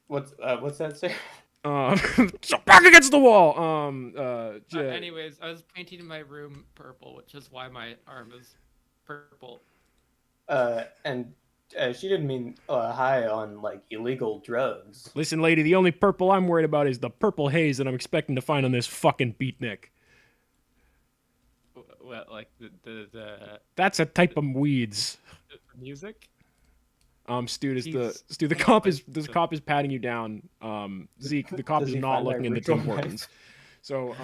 What's that say? So back against the wall. Anyways, I was painting my room purple, which is why my arm is purple. And she didn't mean high on like illegal drugs. Listen, lady, the only purple I'm worried about is the purple haze that I'm expecting to find on this fucking beatnik. What, like the That's a type of weeds. music? Stu, the cop is patting you down. Zeke, the cop Does is he not find my looking into ritual Tim knife? Hortons. So,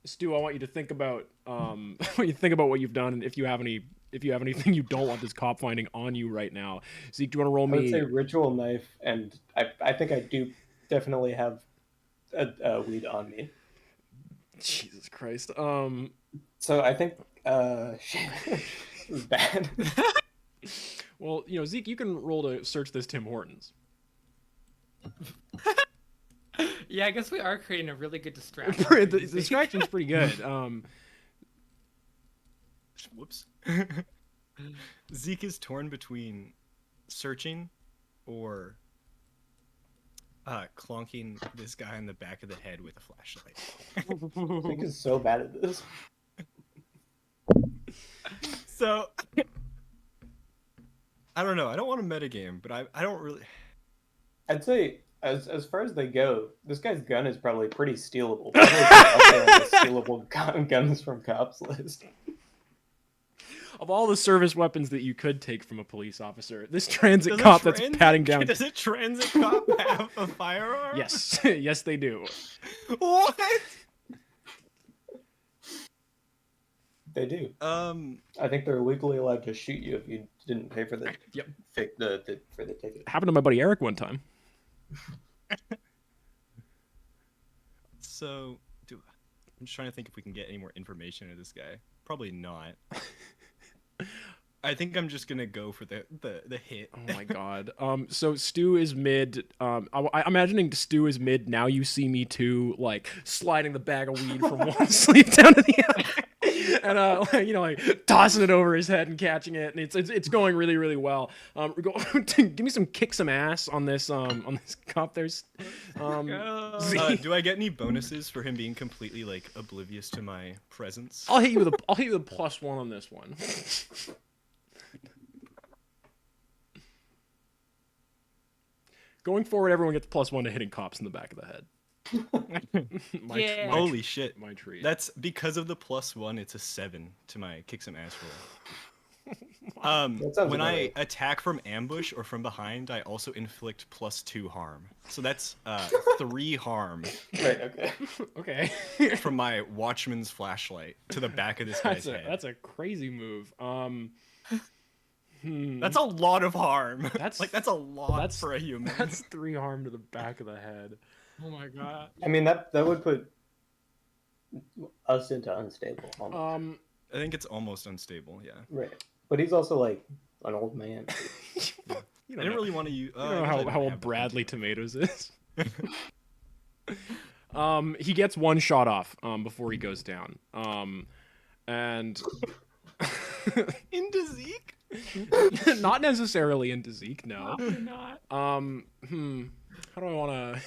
Stu, I want you to think about what you've done, and if you have anything you don't want this cop finding on you right now. Zeke, do you want to roll I would me? say ritual knife, and I think I do definitely have a weed on me. Jesus Christ. So I think shit, this is bad. Well, Zeke, you can roll to search this Tim Hortons. Yeah, I guess we are creating a really good distraction. The distraction's pretty good. Whoops. Zeke is torn between searching or clonking this guy in the back of the head with a flashlight. Nick is so bad at this. So I don't know. I don't want a metagame, but I don't really. I'd say as far as they go, this guy's gun is probably pretty stealable. Probably up there on the stealable guns from cops list. Of all the service weapons that you could take from a police officer, this transit Does a cop that's transit- patting down. Does a transit cop have a firearm? Yes, yes, they do. What? They do. I think they're legally allowed to shoot you if you didn't pay for the Yep. For the ticket. Happened to my buddy Eric one time. So, I'm just trying to think if we can get any more information out of this guy. Probably not. I think I'm just gonna go for the hit. Oh my god. So Stu is mid. I'm imagining Stu is mid. Now you see me too, like sliding the bag of weed from one sleeve down to the other. and like tossing it over his head and catching it, and it's going really really well. Give me some kick some ass on this cop. There's do I get any bonuses for him being completely like oblivious to my presence? I'll hit you with a +1 on this one. Going forward, everyone gets +1 to hitting cops in the back of the head. Holy shit! My treat. That's because of the +1. It's a 7 to my kick some ass roll. When I attack from ambush or from behind, I also inflict +2 harm. So that's 3 harm. Right. Okay. Okay. From my watchman's flashlight to the back of this guy's head. That's a crazy move. That's a lot of harm. That's a lot for a human. That's 3 harm to the back of the head. Oh my god. I mean that would put us into unstable. Almost. I think it's almost unstable. Yeah. Right. But he's also like an old man. I didn't really want to use. You know how old Bradley Tomatoes is. He gets 1 shot off before he goes down. And into Zeke? Not necessarily into Zeke, no. Probably not. How do I want to?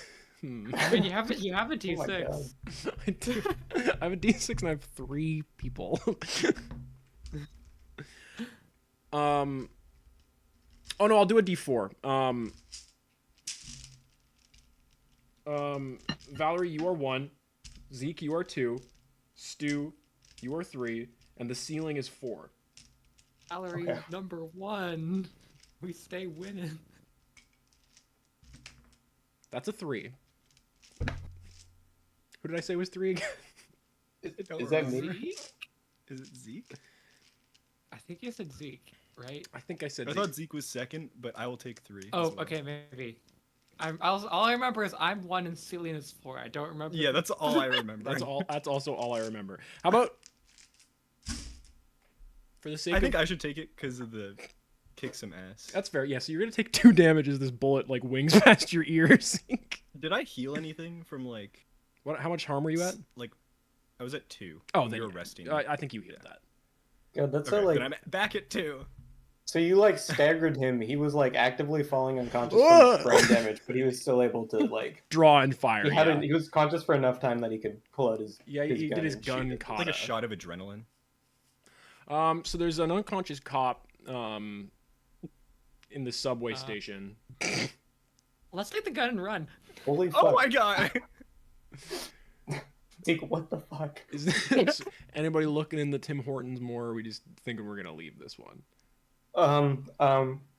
I mean, you have a D6. I do. I have a D6 and I have 3 people. Oh no, I'll do a D4. Valerie, you are 1. Zeke, you are 2. Stu, you are 3, and the ceiling is 4. Valerie, Okay. number 1. We stay winning. That's a 3. Who did I say was 3 again? Is that me? Zeke? Is it Zeke? I think you said Zeke, right? I think I said I Zeke. thought Zeke was second, but I will take 3. Oh, as well. okay, maybe. All I remember is I'm 1 and Celine is 4. I don't remember. Yeah, that's all I remember. That's also all I remember. How about for the sake I think of I should take it because of the kick some ass. that's fair. Yeah, so you're gonna take 2 damage as this bullet like wings past your ears. Did I heal anything from like? What? How much harm were you at? Like, I was at 2. Oh, when then you were yeah. resting. I think you healed that. God, that's Okay, so like. then I'm back at 2. So you like staggered him. He was like actively falling unconscious Ugh. from brain damage, but he was still able to like. Draw and fire. He was conscious for enough time that he could pull out his. Yeah, he did his and shoot gun it. kata. It's like a shot of adrenaline. So there's an unconscious cop in the subway station. Let's take the gun and run. Holy fuck! Oh my god! Like, what the fuck? Is anybody looking in the Tim Hortons more, or are we just thinking we're gonna leave this one?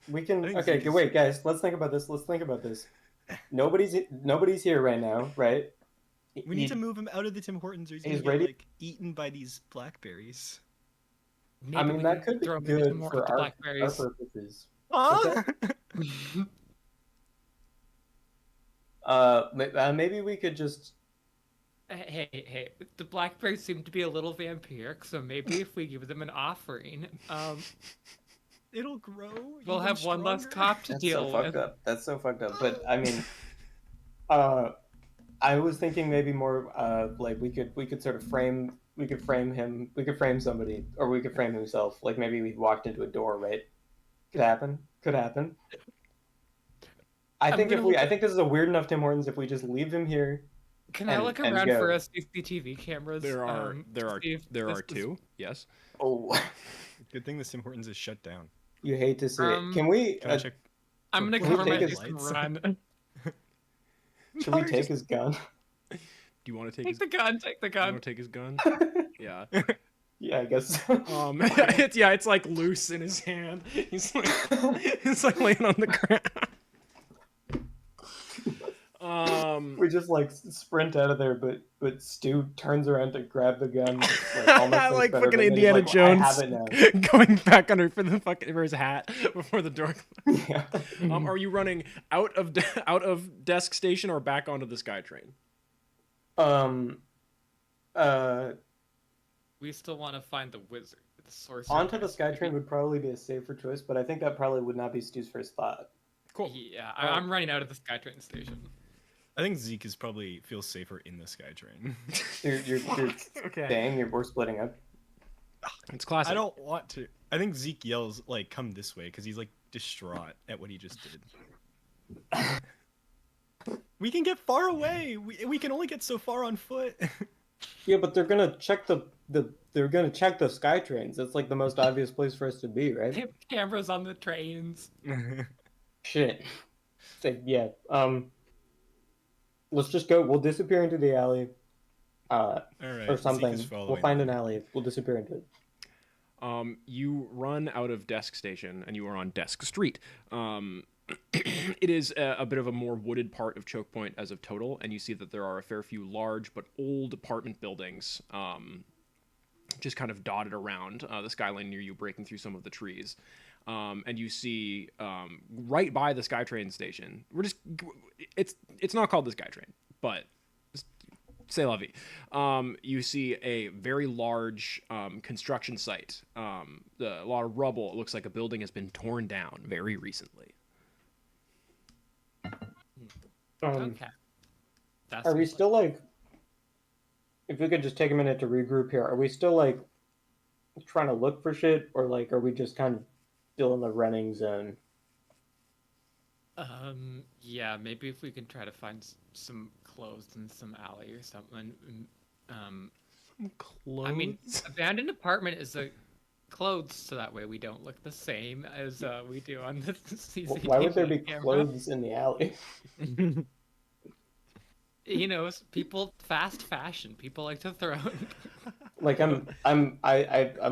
We can. I think Okay, Zeke is- wait, guys. Let's think about this. Nobody's here right now, right? We need to move him out of the Tim Hortons, or he's gonna He's get ready- like eaten by these blackberries. Maybe I mean, we that can could be throw him into good more for of the our blackberries. purposes. Huh? Maybe we could just. Hey, the blackberries seem to be a little vampiric, so maybe if we give them an offering, It'll grow. we'll even have one less stronger. cop to That's deal so with. fucked up. That's so fucked up. But I mean, I was thinking maybe more like we could sort of frame somebody, or we could frame himself. Like maybe we walked into a door, right? Could happen. I think this is a weird enough Tim Hortons if we just leave him here. Can I and- look and around go. for us CCTV cameras? There are to see if there this are is- 2. Yes. Oh, Good thing the Tim Hortons is shut down. you hate to see Um, it. Can we? Can I check? I'm gonna Can we cover my take face his and lights? run. Should we take his gun? Do you want to take Take his? the gun. Take the You want gun. to take his gun? Yeah. Yeah, I guess. So. It's like loose in his hand. He's like laying on the ground. We just like sprint out of there, but Stu turns around to grab the gun, like, almost thinks like better, fucking but then he's Indiana like, Jones I have it now. going back under for his hat before the door. Yeah. Are you running out of desk station or back onto the SkyTrain? We still want to find the wizard, the sorcerer. Onto the SkyTrain would probably be a safer choice, but I think that probably would not be Stu's first thought. Cool. Yeah, I'm running out of the SkyTrain station. I think Zeke is probably feels safer in the SkyTrain. You're Okay. dang, we're splitting up. It's classic. I don't want to. I think Zeke yells like, "Come this way," because he's like distraught at what he just did. We can get far away. We can only get so far on foot. Yeah, but they're gonna check they're gonna check the sky trains. That's like the most obvious place for us to be, They right? have cameras on the trains. Shit. So, yeah. Let's just go. We'll disappear into the alley. All right. Or Zeke something. is following We'll find them. an alley. We'll disappear into it. You run out of Desk Station and you are on Desk Street. It is a bit of a more wooded part of Choke Point as of total, and you see that there are a fair few large but old apartment buildings just kind of dotted around the skyline near you, breaking through some of the trees. And you see right by the SkyTrain station. It's not called the SkyTrain, but c'est la vie. You see a very large construction site. A lot of rubble. It looks like a building has been torn down very recently. Okay. That's Are we still like? If we could just take a minute to regroup here, are we still like trying to look for shit, or like are we just kind of still in the running zone? Yeah, maybe if we can try to find some clothes in some alley or something. Clothes. I mean, abandoned apartment is a clothes, so that way we don't look the same as we do on the CCTV Why would there be camera. clothes in the alley? You know, people fast fashion. People like to throw. Like I'm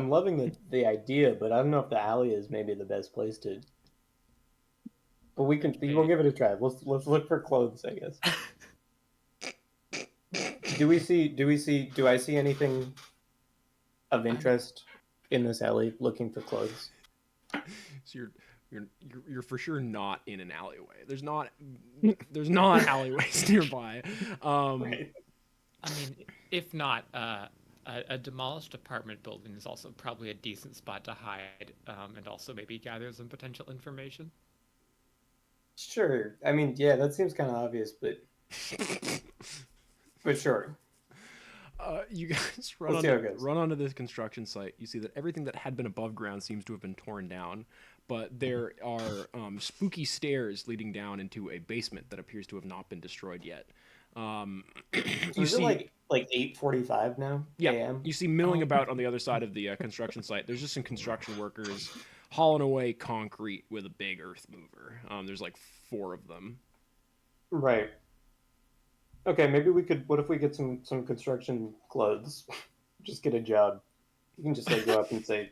loving the idea, but I don't know if the alley is maybe the best place to. But we'll give it a try. Let's look for clothes, I guess. Do I see anything of interest in this alley looking for clothes? So you're for sure not in an alleyway. There's not alleyways nearby. Right. I mean, if not, a demolished apartment building is also probably a decent spot to hide, and also maybe gather some potential information. Sure. I mean, yeah, that seems kind of obvious, but sure. You guys Let's see how it goes. run onto this construction site. You see that everything that had been above ground seems to have been torn down, but there are spooky stairs leading down into a basement that appears to have not been destroyed yet. So is it like 8:45 now? Yeah, AM? you see milling about on the other side of the construction site. There's just some construction workers hauling away concrete with a big earth mover. There's like 4 of them. Right. Okay, maybe we could. What if we get some construction clothes? Just get a job. You can just like go up and say,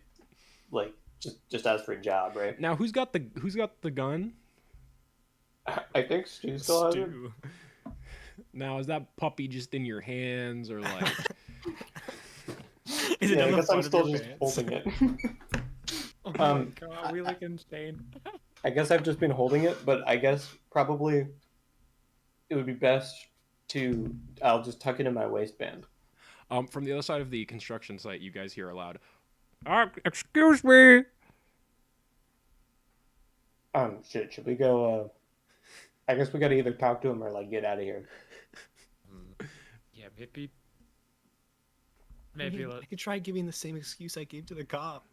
like, just ask for a job, right? Now, who's got the gun? I think Stu still has it. Stu. Now, is that puppy just in your hands or like? Is it Yeah, I on the guess I'm front of still your just pants? holding it. Oh my Um, god, we look insane. I guess I've just been holding it, but I guess probably it would be best to. I'll just tuck it in my waistband. From the other side of the construction site, you guys hear aloud, "Excuse me." Shit. Should we go? I guess we got to either talk to him or like get out of here. Yeah, maybe. I Let. could try giving the same excuse I gave to the cop.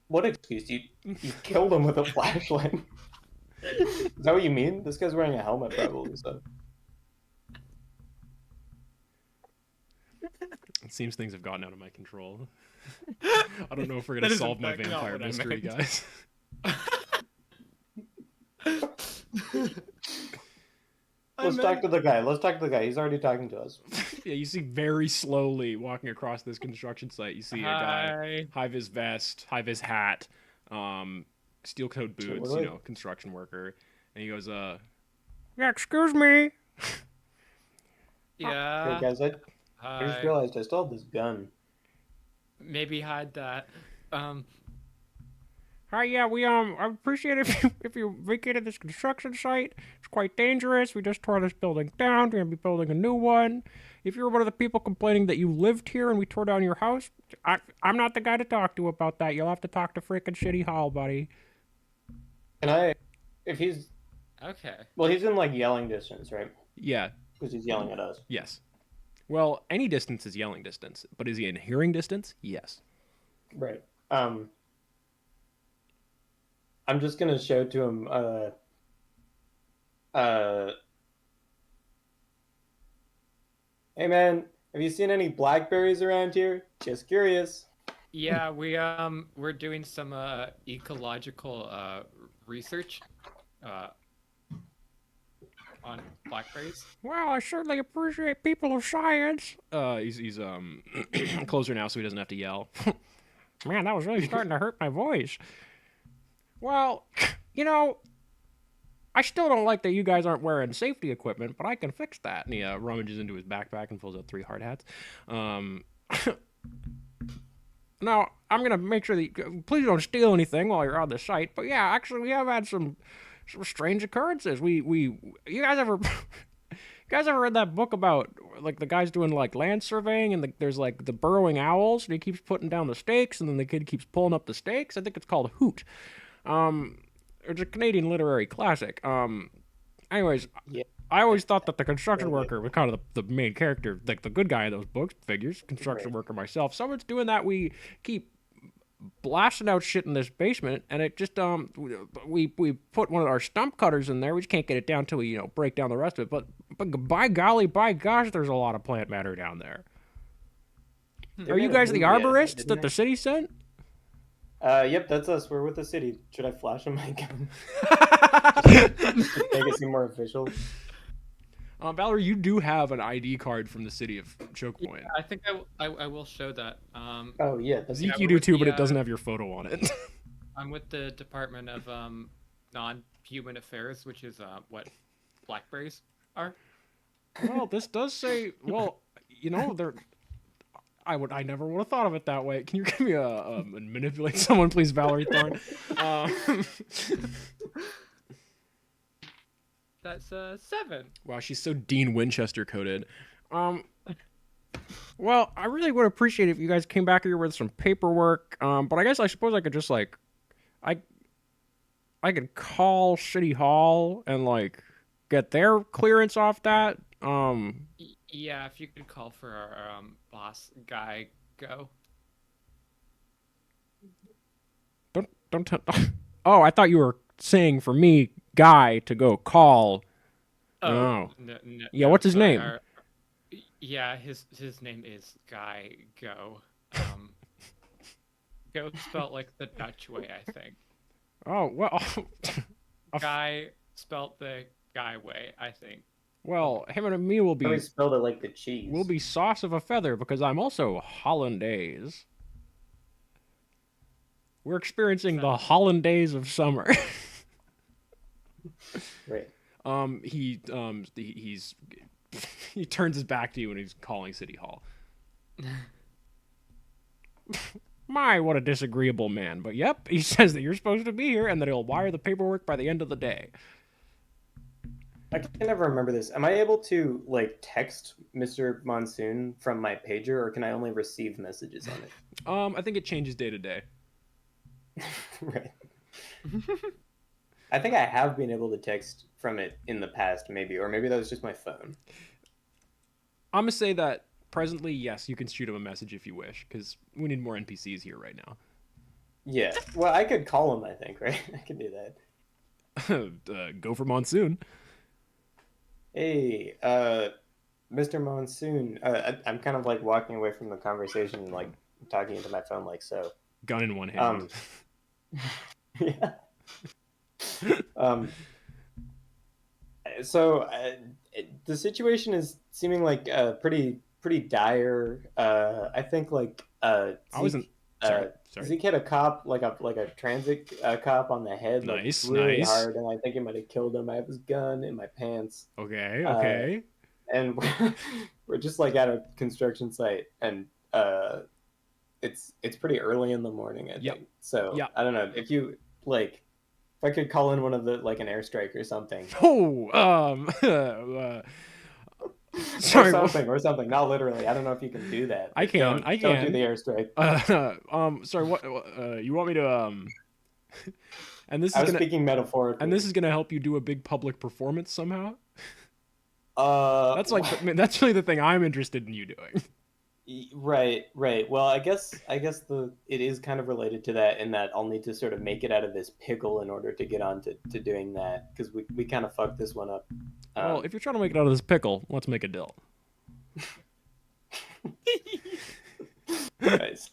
What excuse? You killed him with a flashlight. Is that what you mean? This guy's wearing a helmet, probably. So. It seems things have gotten out of my control. I don't know if we're That gonna is in solve my fact not vampire what I mystery, meant. guys. Let's talk to the guy. He's already talking to us. Yeah, you see very slowly walking across this construction site. You see a guy, Hi. high-vis vest, high-vis hat, steel-toed Shit, boots, what do you I- know, construction worker. And he goes, yeah, excuse me. Yeah. Hey guys, I just Hi. realized I still have this gun. Maybe hide that. Hi, yeah, I appreciate if you vacated this construction site. It's quite dangerous. We just tore this building down. We're gonna be building a new one. If you're one of the people complaining that you lived here and we tore down your house, I'm not the guy to talk to about that. You'll have to talk to freaking Shitty Hall, buddy. Can I? If he's Okay. well, he's in like yelling distance, right? Yeah. Because he's yelling at us. Yes. Well, any distance is yelling distance, but is he in hearing distance? Yes. Right. I'm just gonna show to him. Hey man, have you seen any blackberries around here? Just curious. Yeah, we're doing some ecological research uh on blackberries. Well, I certainly appreciate people of science. He's closer now, so he doesn't have to yell. Man, that was really starting to hurt my voice. Well, you know, I still don't like that you guys aren't wearing safety equipment, but I can fix that. And he rummages into his backpack and pulls out 3 hard hats. Now, I'm going to make sure that please don't steal anything while you're on the site. But yeah, actually, we have had some strange occurrences. You guys ever... You guys ever read that book about like the guy's doing like land surveying and there's like the burrowing owls and he keeps putting down the stakes and then the kid keeps pulling up the stakes? I think it's called Hoot. It's a Canadian literary classic. Anyways, Yeah. I always thought that the construction worker was kind of the main character, like the good guy in those books. Figures, construction worker myself. Someone's doing that. We keep blasting out shit in this basement, and it just we put one of our stump cutters in there. We just can't get it down till we break down the rest of it. But by golly, by gosh, there's a lot of plant matter down there. Are you guys the arborists that the city sent? Yep, that's us. We're with the city. Should I flash him my gun? Make it seem more official. Valerie, you do have an ID card from the city of Choke Point. Yeah, I think I will show that. Oh yeah, that's Zeke, you do too, but it doesn't have your photo on it. I'm with the Department of Non-Human Affairs, which is what blackberries are. Well, this does say. Well, they're. I never would have thought of it that way. Can you give me a manipulate someone, please, Valerie Thorne? That's 7. Wow, she's so Dean Winchester coded. Well, I really would appreciate it if you guys came back here with some paperwork. But I suppose I could just I could call City Hall and get their clearance off that. Yeah, if you could call for our boss guy, go. Don't. Oh, I thought you were saying for me, guy, to go call. Oh. Yeah, what's his name? Yeah, his name is Guy Go. Go spelled like the Dutch way, I think. Oh, well. Guy spelled the guy way, I think. Well, him and me will be. We spelled it like the cheese. We'll be sauce of a feather because I'm also Hollandaise. We're experiencing the Hollandaise of summer. Right. He turns his back to you and he's calling City Hall. My, what a disagreeable man. But yep, he says that you're supposed to be here and that he'll wire the paperwork by the end of the day. I can never remember this. Am I able to text Mr. Monsoon from my pager, or can I only receive messages on it? I think it changes day to day. Right. I think I have been able to text from it in the past, maybe, or maybe that was just my phone. I'm gonna say that presently, yes, you can shoot him a message if you wish, because we need more NPCs here right now. Yeah. Well, I could call him, I think, right? I could do that. Go for Monsoon. Hey, Mr. Monsoon. I'm kind of walking away from the conversation, talking into my phone, so. Gun in one hand. Yeah. So the situation is seeming pretty dire. I think I wasn't. Sorry. Zeke hit a cop, like a transit cop on the head, really hard, and I think it might have killed him. I have his gun in my pants. Okay. And we're just at a construction site, and it's pretty early in the morning, I think. So I don't know if you if I could call in one of the an airstrike or something. Sorry. Or something. Not literally. I don't know if you can do that. I can. Don't do the airstrike. Sorry. What? You want me to And this is speaking metaphorically. And this is gonna help you do a big public performance somehow. That's that's really the thing I'm interested in you doing. Right. Well, I guess it is kind of related to that in that I'll need to sort of make it out of this pickle in order to get on to doing that because we kind of fucked this one up. Well, if you're trying to make it out of this pickle, let's make a deal. Nice.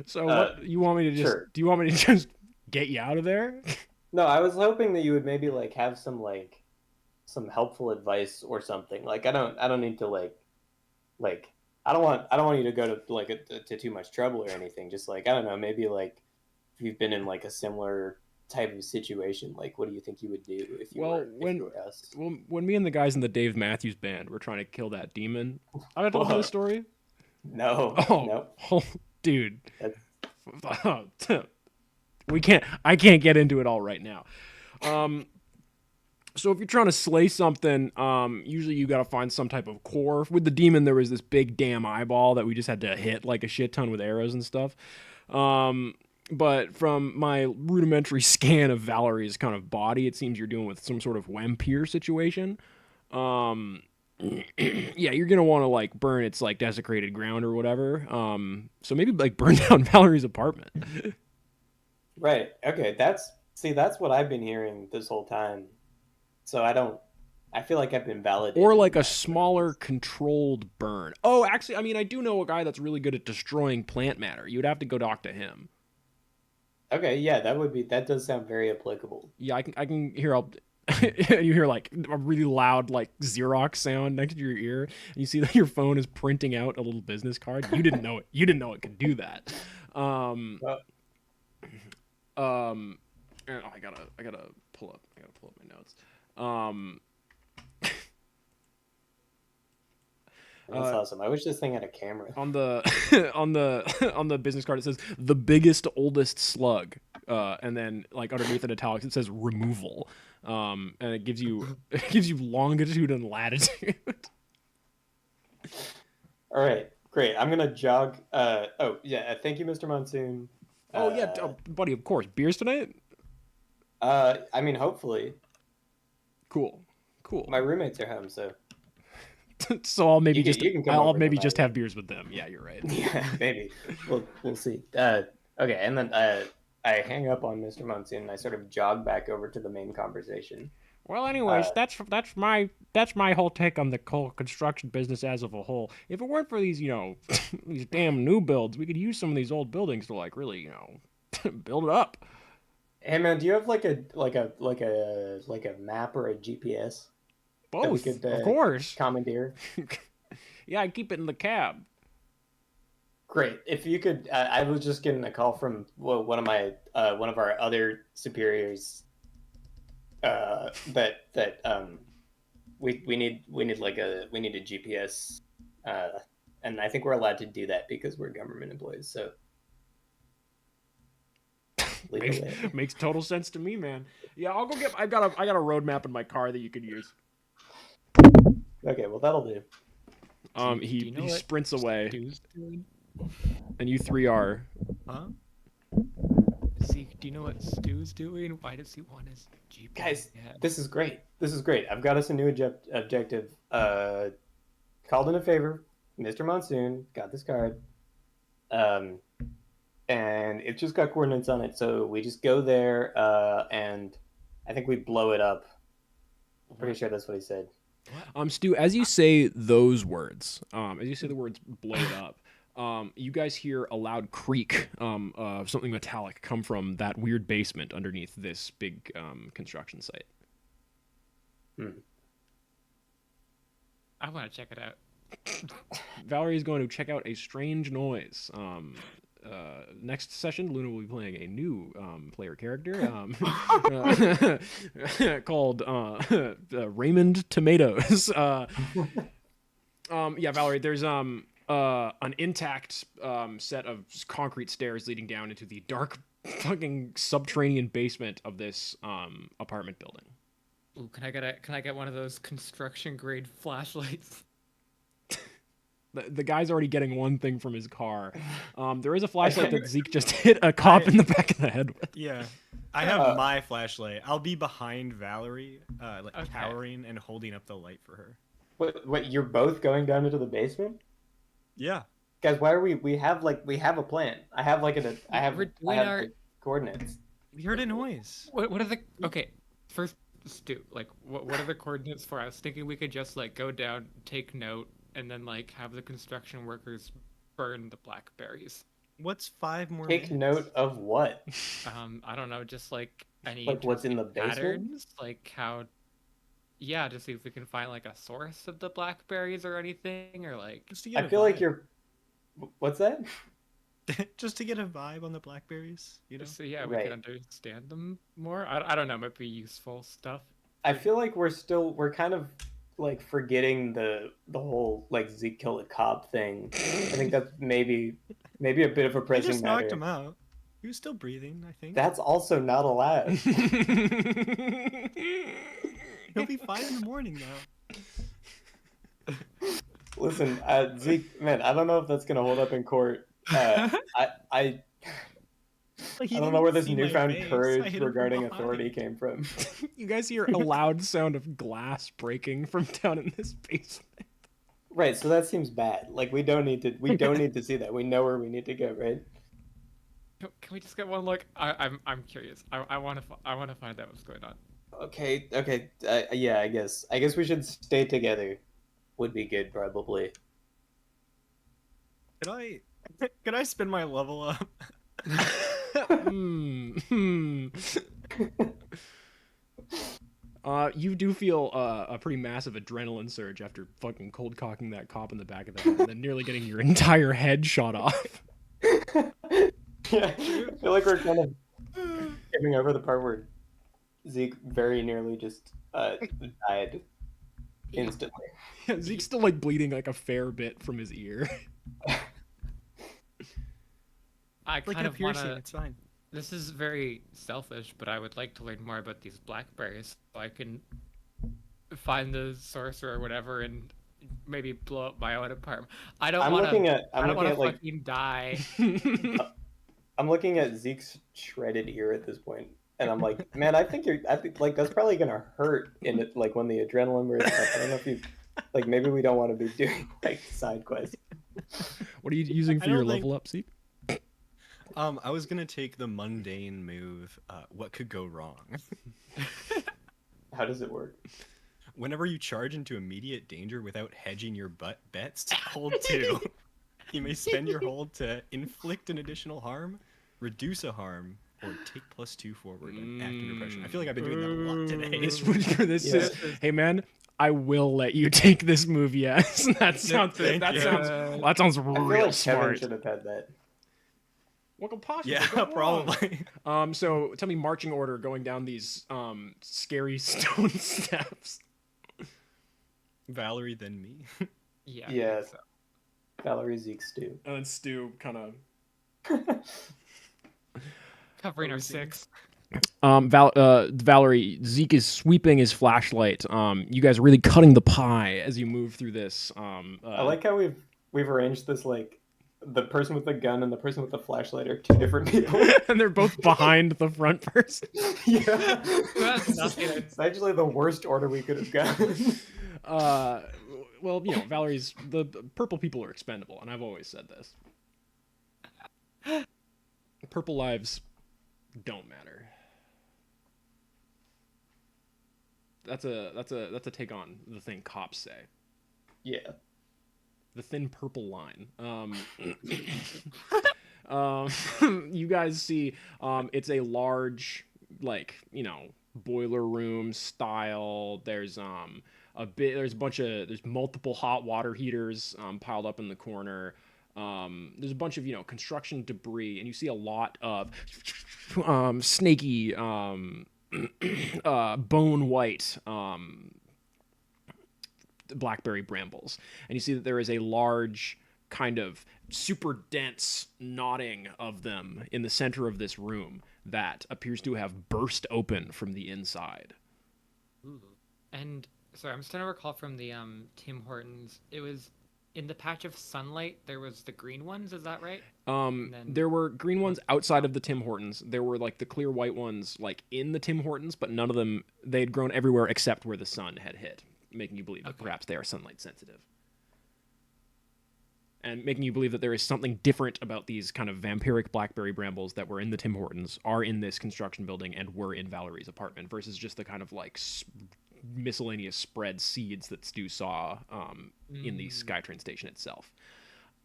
So what you want me to just? Sure. Do you want me to just get you out of there? No, I was hoping that you would maybe like have some helpful advice or something. Like I don't need to like I don't want you to go to like to too much trouble or anything. Just like I don't know, maybe like if you've been in like a similar type of situation, like what do you think you would do if you were us? Well, when me and the guys in the Dave Matthews Band were trying to kill that demon, have I told you this story? No. Oh, dude. I can't get into it all right now. So if you're trying to slay something, usually you got to find some type of core. With the demon, there was this big damn eyeball that we just had to hit like a shit ton with arrows and stuff. But from my rudimentary scan of Valerie's kind of body, it seems you're dealing with some sort of vampire situation. Yeah, you're gonna want to like burn its like desecrated ground or whatever. So maybe like burn down Valerie's apartment. Right. Okay. That's what I've been hearing this whole time. So I feel like I've been validated. Or like a smaller controlled burn. Oh, actually, I mean, I do know a guy that's really good at destroying plant matter. You'd have to go talk to him. Okay, yeah, that does sound very applicable. Yeah, I can hear you hear like a really loud like Xerox sound next to your ear, and you see that your phone is printing out a little business card. You didn't know it could do that. I gotta pull up my notes. That's awesome. I wish this thing had a camera. On the on the business card it says the biggest oldest slug, and then like underneath in italics it says removal, and it gives you longitude and latitude. All right, great. I'm gonna jog. Thank you, Mr. Monsoon. Buddy, of course. Beers tonight? I mean, hopefully. Cool. My roommates are home, so. So I'll maybe I'll just have beers with them. Yeah, you're right. Yeah, maybe. We'll see. Okay, and then I hang up on Mr. Monsoon and I sort of jog back over to the main conversation. Well, anyways, that's my whole take on the whole construction business as of a whole. If it weren't for these, these damn new builds, we could use some of these old buildings to like really, build it up. Hey man, do you have like a map or a GPS? Both, of course. Commandeer. Yeah, I keep it in the cab. Great. If you could, I was just getting a call from one of our other superiors. We need a GPS, and I think we're allowed to do that because we're government employees. So makes total sense to me, man. Yeah, I'll go get. I got a roadmap in my car that you could use. Okay, well that'll do. He sprints away, and you three are. Huh? Zeke, do you know what Stu's doing? Why does he want his GPS? Guys, this is great. I've got us a new objective. Called in a favor, Mr. Monsoon got this card. And it just got coordinates on it, so we just go there, and I think we blow it up. I'm pretty sure that's what he said. Stu, as you say those words, as you say the words blow it up, you guys hear a loud creak of something metallic come from that weird basement underneath this big construction site. I want to check it out. Valerie is going to check out a strange noise. Next session, Luna will be playing a new player character called Raymond Tomatoes. Valerie, there's an intact set of concrete stairs leading down into the dark fucking subterranean basement of this apartment building. Ooh, can I get one of those construction grade flashlights? The guy's already getting one thing from his car. There is a flashlight that Zeke just hit a cop in the back of the head with. Yeah. I have Uh, my flashlight. I'll be behind Valerie, like Okay. cowering and holding up the light for her. what? You're both going down into the basement, Yeah. guys? Why are we have a plan. I have We're I doing have our. the coordinates. We heard a noise. What are the okay? First, Stu, like, what are the coordinates for? I was thinking we could just like go down, take note, and then like have the construction workers burn the blackberries. What's 5 more Take minutes? note of what? I don't know, just like any Like what's in the interesting basement? patterns, like how. Yeah, to see if we can find like a source of the blackberries or anything, or like. Just to get I a feel like vibe. you're. What's that? Just to get a vibe on the blackberries, you know? So yeah, we Right. can understand them more. I don't know, might be useful stuff. I feel like we're kind of like forgetting the whole like Zeke killed a cop thing. I think that's maybe a bit of a You pressing just knocked matter. him out. He was still breathing, I think. That's also not allowed. He'll be fine in the morning now. Listen, Zeke, man, I don't know if that's gonna hold up in court. I Like, he I don't know where didn't this see my newfound face. I courage hit him from regarding behind. authority came from. You guys hear a loud sound of glass breaking from down in this basement. Right, so that seems bad. Like we don't need to see that. We know where we need to go, right? Can we just get one look? I'm curious. I want to find out what's going on. Okay, okay. Yeah, I guess we should stay together. Would be good, probably. Could I spin my level up? You do feel a pretty massive adrenaline surge after fucking cold cocking that cop in the back of the head and then nearly getting your entire head shot off. Yeah, I feel like we're kind of skipping over the part where Zeke very nearly just died instantly. Yeah, Zeke's still like bleeding like a fair bit from his ear. I Like kind a of piercing, want to. it's fine. This is very selfish, but I would like to learn more about these blackberries so I can find the source or whatever and maybe blow up my own apartment. I don't I'm want looking to. at I don't want to like fucking die. I'm looking at Zeke's shredded ear at this point, and I'm like, man, I think like that's probably gonna hurt in it, like when the adrenaline wears off. I don't know if you like maybe we don't want to be doing like side quests. What are you using I for your don't think- level up, Zeke? I was gonna take the mundane move. What could go wrong? How does it work? Whenever you charge into immediate danger without hedging your bets, hold 2. You may spend your hold to inflict an additional harm, reduce a harm, or take +2 forward and act under pressure. I feel like I've been doing that a lot today. This Yeah. is, hey man, I will let you take this move. Yes, that sounds Thank you. that sounds I feel real like Kevin smart. should have had that. What could possibly Yeah, go wrong? probably. So tell me marching order going down these scary stone steps. Valerie, then me. Yeah. I Yeah. think so. Valerie, Zeke, Stu. And then Stu kind of. Covering our 6. Valerie, Zeke is sweeping his flashlight. You guys are really cutting the pie as you move through this. I like how we've arranged this like the person with the gun and the person with the flashlight are 2 different people. and they're both behind the front person. Yeah. That's nothing. It's actually the worst order we could have gotten. Well, you know, Valerie's the purple people are expendable, and I've always said this. Purple lives don't matter. That's a take on the thing cops say. Yeah. The thin purple line. You guys see, it's a large, like, you know, boiler room style. There's there's multiple hot water heaters piled up in the corner. There's a bunch of, you know, construction debris, and you see a lot of snaky, bone white blackberry brambles, and you see that there is a large kind of super dense knotting of them in the center of this room that appears to have burst open from the inside. Ooh. And sorry, I'm just trying to recall from the Tim Hortons. It was in the patch of sunlight there was the green ones. Is that right? And then There were green ones outside of the Tim Hortons. There were like the clear white ones like in the Tim Hortons, but none of them, they had grown everywhere except where the sun had hit, making you believe that Okay. perhaps they are sunlight sensitive. And making you believe that there is something different about these kind of vampiric blackberry brambles that were in the Tim Hortons, are in this construction building, and were in Valerie's apartment, versus just the kind of like miscellaneous spread seeds that Stu saw in the SkyTrain station itself.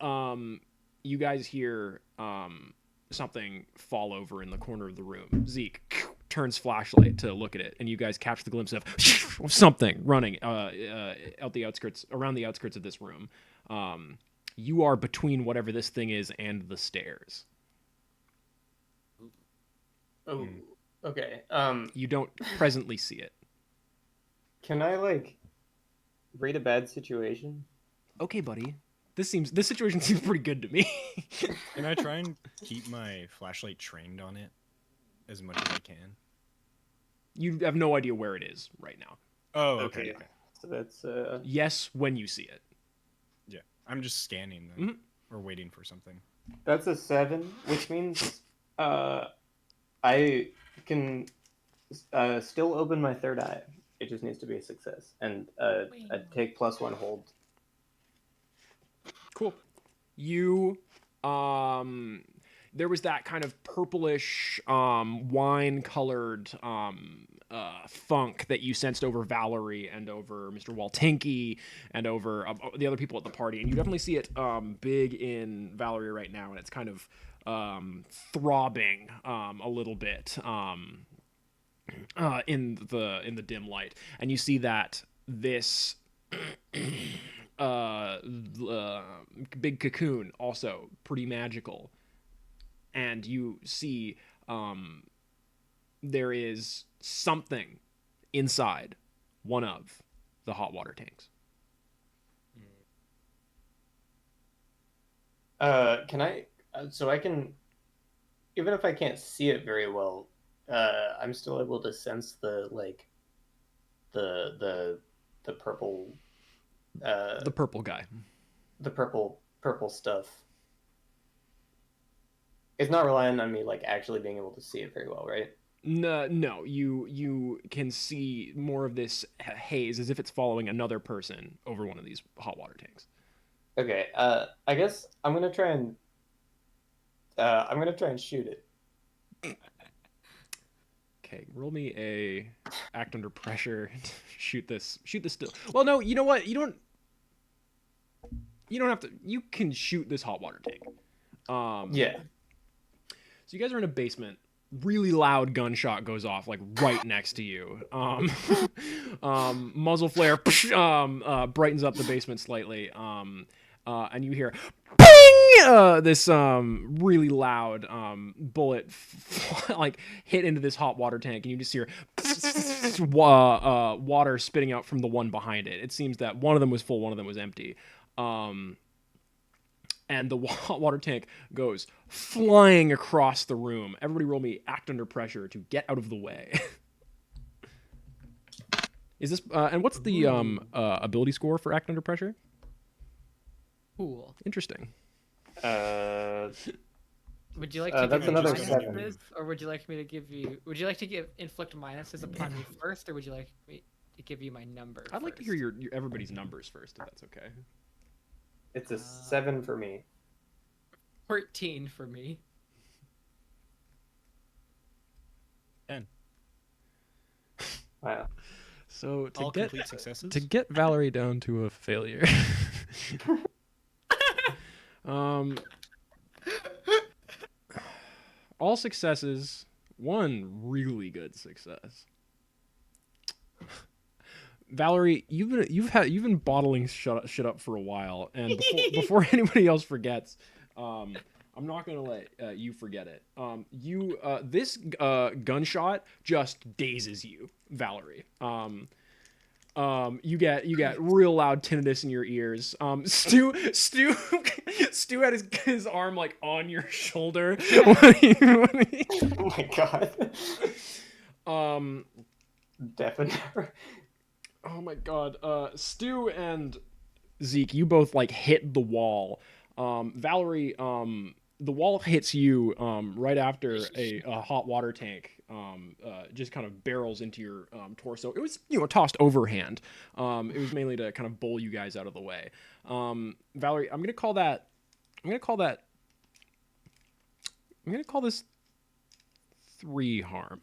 You guys hear something fall over in the corner of the room. Zeke turns flashlight to look at it, and you guys catch the glimpse of something running out the outskirts, around the outskirts of this room. You are between whatever this thing is and the stairs. Oh, okay. You don't presently see it. Can I like read a bad situation? Okay, buddy. This situation seems pretty good to me. Can I try and keep my flashlight trained on it as much as I can? You have no idea where it is right now. Oh, okay. So that's Yes, when you see it. Yeah, I'm just scanning then, or waiting for something. that's a 7, which means I can still open my third eye. It just needs to be a success, and I take +1 hold. Cool. You there was that kind of purplish wine colored funk that you sensed over Valerie and over Mr. Waltinky and over the other people at the party, and you definitely see it big in Valerie right now, and it's kind of throbbing a little bit in the dim light, and you see that this big cocoon, also pretty magical, and you see there is something inside one of the hot water tanks. Can I? So I can, even if I can't see it very well, I'm still able to sense the purple. The purple guy. The purple stuff. It's not relying on me like actually being able to see it very well, right? No, you can see more of this haze as if it's following another person over one of these hot water tanks. Okay, I guess I'm gonna try and shoot it. Okay, roll me a act under pressure. Shoot this still. Well, no, you know what? You don't have to. You can shoot this hot water tank. Yeah. So you guys are in a basement. Really loud gunshot goes off like right next to you. Muzzle flare brightens up the basement slightly. And you hear bing! This really loud bullet like hit into this hot water tank, and you just hear water spitting out from the one behind it. It seems that one of them was full, one of them was empty. And the hot water tank goes flying across the room. Everybody roll me act under pressure to get out of the way. Is this and what's the ability score for act under pressure? Cool. Interesting. Would you like to that's give me another minuses, 7. or would you like me to give you? Would you like to give inflict minuses upon me first, or would you like me to give you my number? I'd like to hear your everybody's numbers first, if that's okay. It's a 7 for me. 14 for me. 10. Wow. So All complete successes. to get Valerie down to a failure. All successes, one really good success. Valerie, you've been bottling shit up for a while, and before anybody else forgets, I'm not gonna let you forget it. This gunshot just dazes you, Valerie. You get real loud tinnitus in your ears. Stu had his arm like on your shoulder. when he, Oh my god. Definitely. Oh my god. Stu and Zeke, you both like hit the wall. Valerie, the wall hits you right after a hot water tank just kind of barrels into your torso. It was tossed overhand. It was mainly to kind of bowl you guys out of the way. Valerie, I'm gonna call this 3 harm.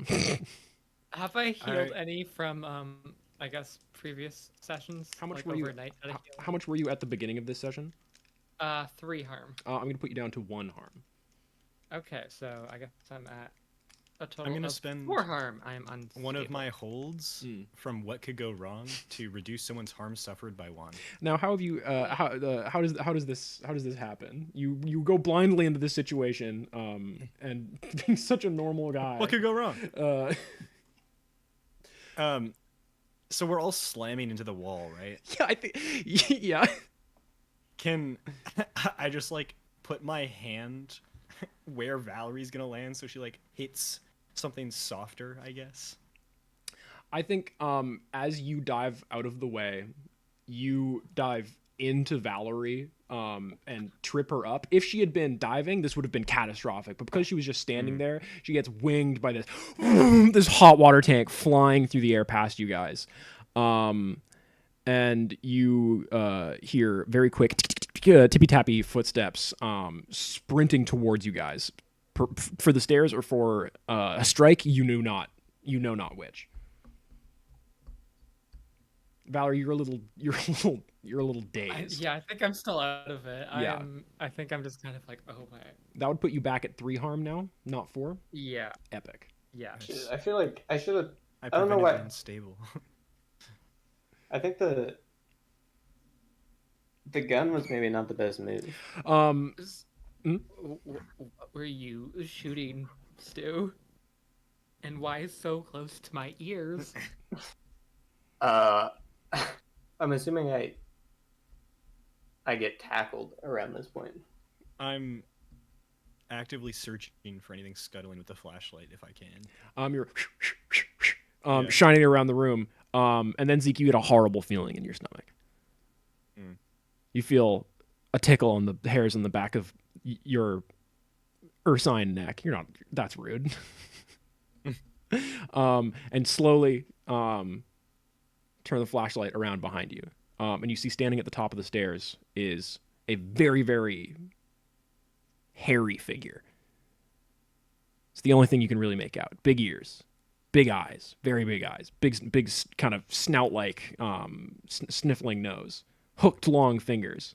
Have I healed I- any from I guess previous sessions? How much like were you? overnight? Did I heal How much were you at the beginning of this session? 3 harm. I'm gonna put you down to 1 harm. Okay, so I guess I'm at a total I'm gonna of spend 4 harm. I am unstable. one of my holds Mm. from what could go wrong to reduce someone's harm suffered by 1. Now, how have you? How does this happen? You go blindly into this situation, and being such a normal guy. What could go wrong? Uh, So we're all slamming into the wall, right? yeah, I think. Yeah. Can I just like put my hand where Valerie's gonna land so she like hits something softer, I guess? I think as you dive out of the way, you dive into Valerie and trip her up. If she had been diving, this would have been catastrophic. But because she was just standing there, she gets winged by this this hot water tank flying through the air past you guys. And you hear very quick tippy tappy footsteps sprinting towards you guys for the stairs or for a strike. You know not which. Valerie, you're a little dazed. I think I'm still out of it. Yeah. I think I'm just kind of like, oh my. That would put you back at 3 harm now, not 4. Yeah. Epic. Yeah. Shit, I feel like I should have. I don't know prevented why- the unstable. I think the gun was maybe not the best move. What were you shooting, Stu? And why so close to my ears? I'm assuming I get tackled around this point. I'm actively searching for anything scuttling with the flashlight if I can. You're Yeah. shining around the room. And then Zeke, you get a horrible feeling in your stomach. Mm. You feel a tickle on the hairs on the back of your ursine neck. You're not. That's rude. And slowly turn the flashlight around behind you. And you see standing at the top of the stairs is a very, very hairy figure. It's the only thing you can really make out. Big ears, big eyes, very big eyes, big kind of snout-like sniffling nose, hooked long fingers.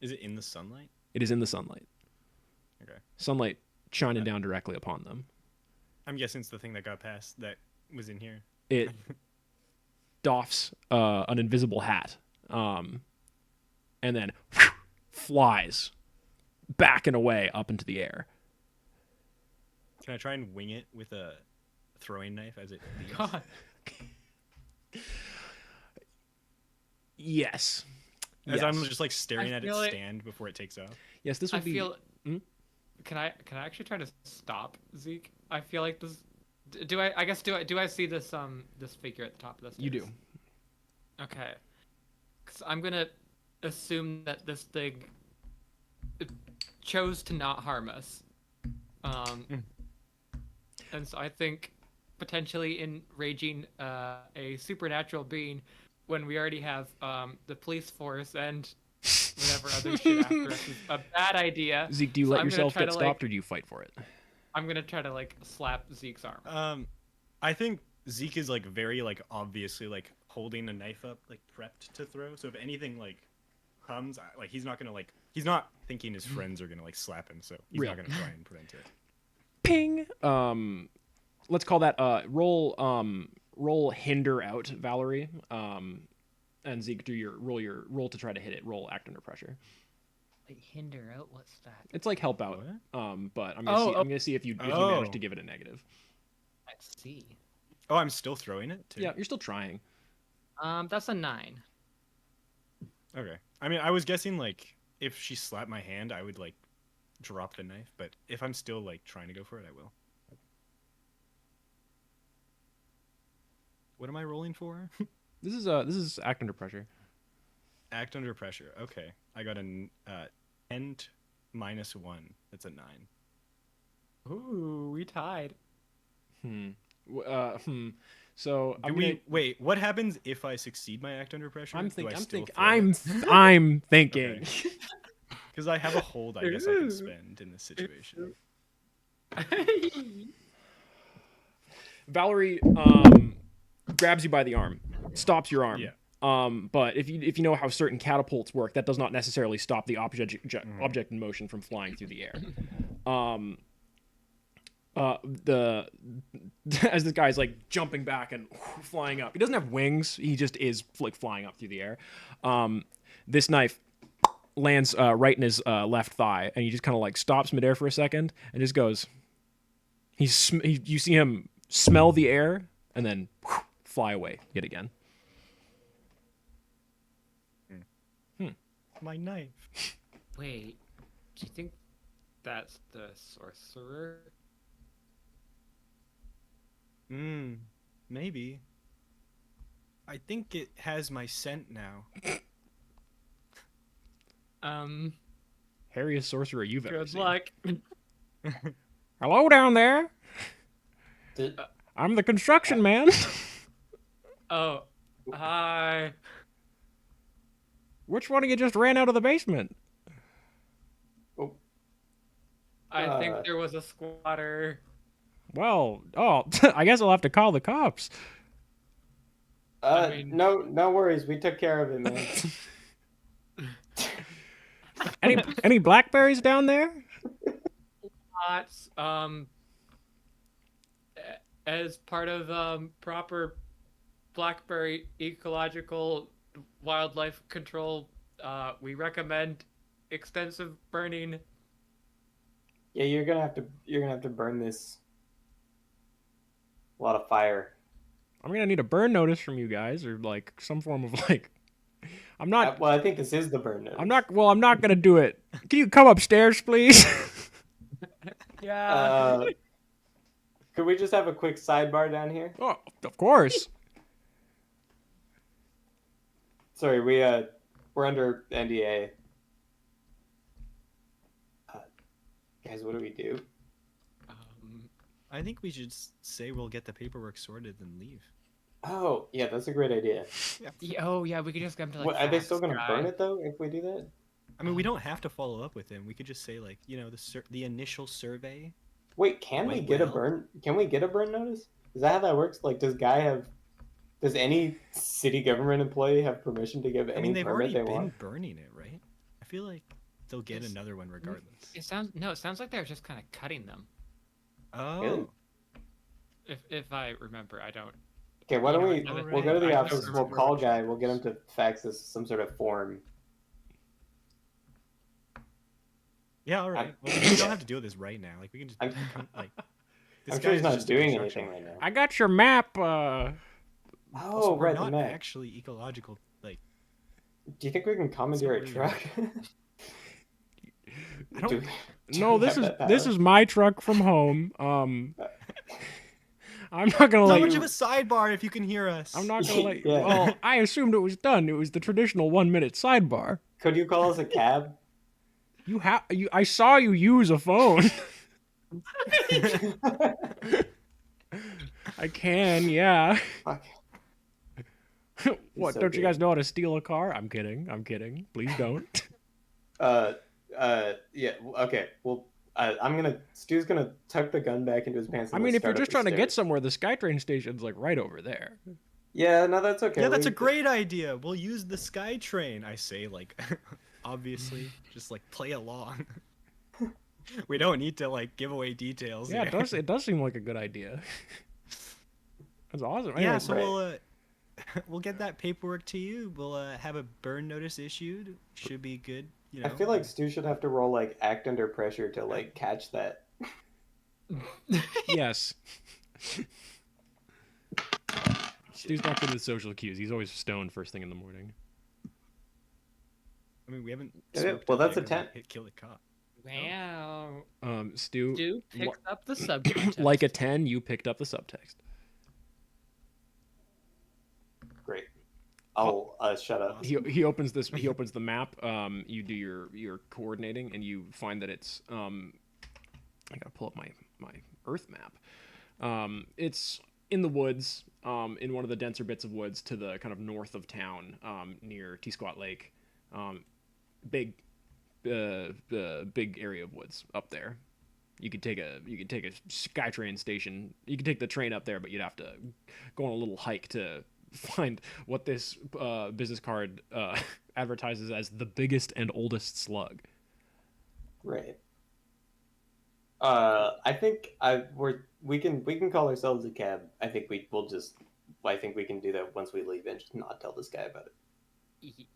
Is it in the sunlight? It is in the sunlight. Okay. Sunlight shining down directly upon them. I'm guessing it's the thing that got past that was in here. It doffs an invisible hat, and then flies back and away up into the air. Can I try and wing it with a throwing knife as it leaves? God. Yes. As Yes. I'm just like staring I at it feel like- stand before it takes off. Yes, this I would be. feel. Hmm? Can I actually try to stop Zeke? I feel like this. Do I? I guess do I see this this figure at the top of the stairs? You do. Okay. Because I'm gonna assume that this thing chose to not harm us. And so I think potentially enraging a supernatural being when we already have the police force and whatever other shit after us is a bad idea. Zeke, do you So let I'm gonna yourself try get to, stopped, like- or do you fight for it? I'm gonna try to like slap Zeke's arm. I think Zeke is like very like obviously like holding a knife up, like prepped to throw. So if anything like comes, like he's not gonna like he's not thinking his friends are gonna like slap him. So he's Real. not gonna try and prevent it. Ping. Let's call that roll hinder out, Valerie. And Zeke, do your roll to try to hit it. Roll act under pressure. Wait, hinder out? What's that? It's like help out. What? But I'm Oh, gonna see if you manage Oh. to give it a negative. Let's see. Oh, I'm still throwing it too. Yeah, you're still trying. That's a 9. Okay. I mean, I was guessing like if she slapped my hand, I would like drop the knife. But if I'm still like trying to go for it, I will. What am I rolling for? This is act under pressure. Act under pressure. Okay, I got a 10 minus 1. That's a 9. Ooh, we tied. So wait? What happens if I succeed my act under pressure? I'm Do I thinking. still throw I'm thinking. Because I have a hold, I guess I can spend in this situation. Valerie grabs you by the arm, stops your arm. Yeah. But if you know how certain catapults work, that does not necessarily stop the object in motion from flying through the air. As this guy's like jumping back and flying up, he doesn't have wings. He just is like flying up through the air. This knife lands right in his left thigh, and he just kind of like stops midair for a second and just goes. You see him smell the air and then fly away yet again. My knife. Wait, do you think that's the sorcerer? Maybe. I think it has my scent now. Hairiest sorcerer you've ever Good seen. luck. Hello down there. Did, I'm the construction man. Oh, hi. Which one of you just ran out of the basement? I think there was a squatter. Well, I guess I'll have to call the cops. I mean- no worries. We took care of it, man. Any blackberries down there? Lots. As part of proper blackberry ecological wildlife control, we recommend extensive burning. Yeah, you're gonna have to burn this. A lot of fire. I'm gonna need a burn notice from you guys, or like some form of like. I'm not. Well, I think this is the burn notice. I'm not. Well, I'm not gonna do it. Can you come upstairs, please? Yeah. Could we just have a quick sidebar down here? Oh, of course. Sorry, we're under NDA. Guys, what do we do? I think we should say we'll get the paperwork sorted and leave. Oh, yeah, that's a great idea. Oh yeah, we could just come to like. What, are they still Fox gonna Drive. burn it though if we do that? I mean, we don't have to follow up with him. We could just say like, the initial survey. Wait, can we Went get a well. burn? Can we get a burn notice? Is that how that works? Like, does any city government employee have permission to give I any mean, they've permit already they been want? burning it, right? I feel like they'll get It's- another one regardless. It sounds like they're just kind of cutting them. Oh. Really? If I remember, I don't. Okay, why don't we? Alright. We'll go to the I don't office. We'll remember call which guy. We'll get him to fax us some sort of form. Yeah, all right. Well, we don't have to deal with this right now. Like we can just I'm- like. I'm sure he's guy's not just a doing construction anything right now. I got your map. Oh, Also, we're right, the not map. actually ecological. Like, Do you think we can commandeer a really truck? I don't. Do- No, we this have is that this power? is my truck from home. I'm not gonna So let much you. of a sidebar if you can hear us. I'm not gonna let you. Yeah. Well, I assumed it was done. It was the traditional 1-minute sidebar. Could you call us a cab? I saw you use a phone. I can, yeah. Fuck. What? so Don't you good. guys know how to steal a car? I'm kidding. I'm kidding. Please don't. Yeah. Okay. Well, Stu's gonna tuck the gun back into his pants. I And mean, we'll if you're start up just the trying to get stairs. somewhere, the SkyTrain station's like right over there. Yeah. No, that's okay. Yeah, that's a We- great idea. We'll use the SkyTrain. I say, like, obviously, just like play along. We don't need to like give away details. Yeah, here. it does seem like a good idea. That's awesome. Yeah, Anyway, so Right. we'll get that paperwork to you. We'll have a burn notice issued. Should be good. You know. I feel like Stu should have to roll like act under pressure to like catch that. yes. Stu's not good with social cues. He's always stoned first thing in the morning. I mean, we haven't. Yeah, smoked well, yet that's a 'cause 10. we Kill the cop. Wow. Stu, Stu picks up the subject. like a 10, you picked up the subtext. Great. Oh, shut up. He opens the map. You do your coordinating, and you find that it's I gotta pull up my Earth map. It's in the woods, in one of the denser bits of woods to the kind of north of town, near T-Squat Lake. Big, big area of woods up there. You could take a SkyTrain station. You could take the train up there, but you'd have to go on a little hike to find what this business card advertises as the biggest and oldest slug. Right. I think we can call ourselves a cab. I think I think we can do that once we leave and just not tell this guy about it.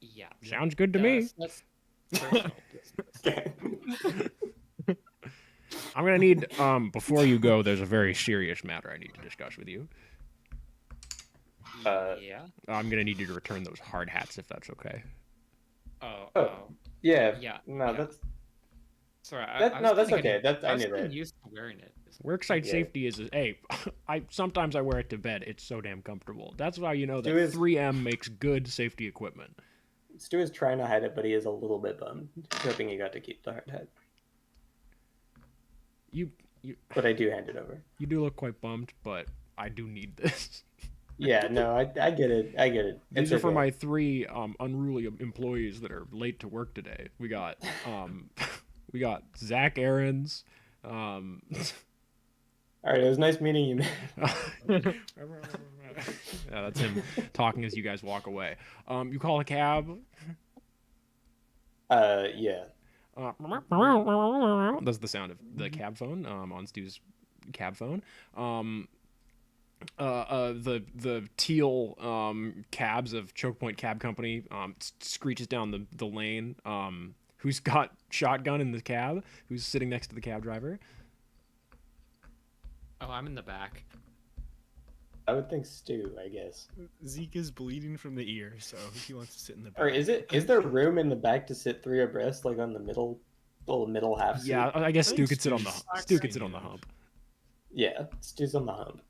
Yeah. Sounds good to me. That's personal business. Okay. I'm gonna need before you go. There's a very serious matter I need to discuss with you. Yeah. I'm gonna need you to return those hard hats if that's okay. Oh. Yeah. Yeah. No, yeah. that's Sorry. that's okay. I I was knew getting that. used to wearing it. Worksite Yeah. safety is hey. Sometimes I wear it to bed. It's so damn comfortable. That's why you know that Stu is- 3M makes good safety equipment. Stu is trying to hide it, but he is a little bit bummed. He's hoping he got to keep the hard hat. You But I do hand it over. you do look quite bummed, but I do need this. Yeah, no, I get it. I get it. These It's are for okay. my 3 unruly employees that are late to work today. We got we got Zach Aarons. All right, it was nice meeting you, man. Yeah, that's him talking as you guys walk away. You call a cab. Yeah. That's the sound of the cab phone on Stu's cab phone. The teal cabs of Choke Point Cab Company screeches down the lane. Who's got shotgun in the cab? Who's sitting next to the cab driver? Oh, I'm in the back. I would think Stu, I guess. Zeke is bleeding from the ear, so he wants to sit in the back. Or is there room in the back to sit 3 abreast, like on the little middle half seat? Yeah, I guess I Stu think could sit on the Stu's Stu could kind sit on the of- hump. Yeah, Stu's on the hump.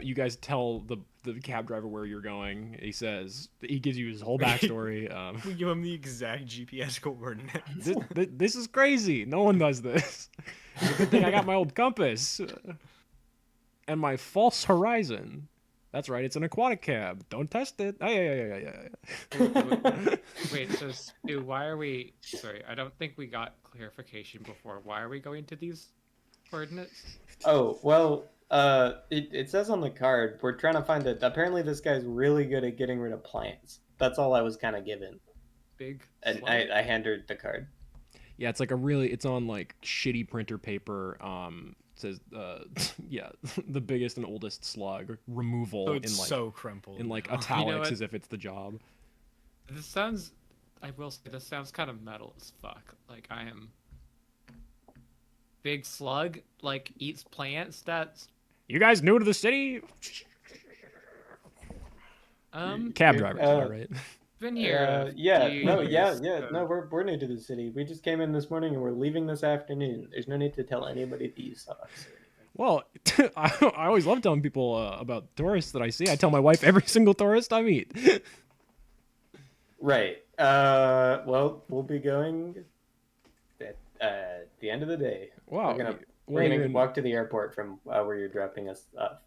You guys tell the cab driver where you're going. He gives you his whole backstory. We give him the exact GPS coordinates. This is crazy. No one does this. It's a good thing I got my old compass and my false horizon. That's right. It's an aquatic cab. Don't test it. Oh, yeah. Wait, so Stu, why are we? Sorry, I don't think we got clarification before. Why are we going to these coordinates? Oh, well, it says on the card, we're trying to find it. Apparently this guy's really good at getting rid of plants. That's all I was kind of given. Big. And slug? I handed the card. Yeah, it's like it's on like shitty printer paper. It says yeah, the biggest and oldest slug removal So it's in like so crumpled. in like now. italics what? as if it's the job. This sounds. I will say this sounds kind of metal as fuck. Like I am. Big slug like eats plants. That's You guys new to the city? Cab drivers, am I right? been here. Yeah, few no, years, yeah. so- No, we're new to the city. We just came in this morning and we're leaving this afternoon. There's no need to tell anybody that you saw us. Well, I always love telling people about tourists that I see. I tell my wife every single tourist I meet. Right. Well, we'll be going at the end of the day. Wow. We're gonna walk to the airport from where you're dropping us off.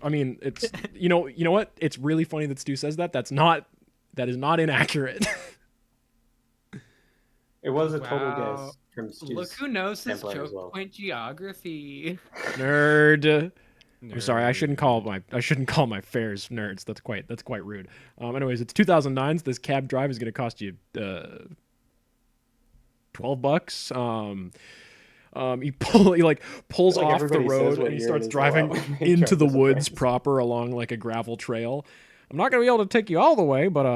I mean, it's you know what? It's really funny that Stu says that. That is not inaccurate. It was a total Wow. guess from Stu's. Look who knows his template as choke well. point geography. Nerd. I'm sorry, I Nerd. shouldn't call my fares nerds. That's quite rude. Anyways, it's 2009. So this cab drive is going to cost you $12. He pulls Like off the everybody says road what and he year starts it is a driving lot when they into drive the this woods place. proper along like a gravel trail. I'm not gonna be able to take you all the way, but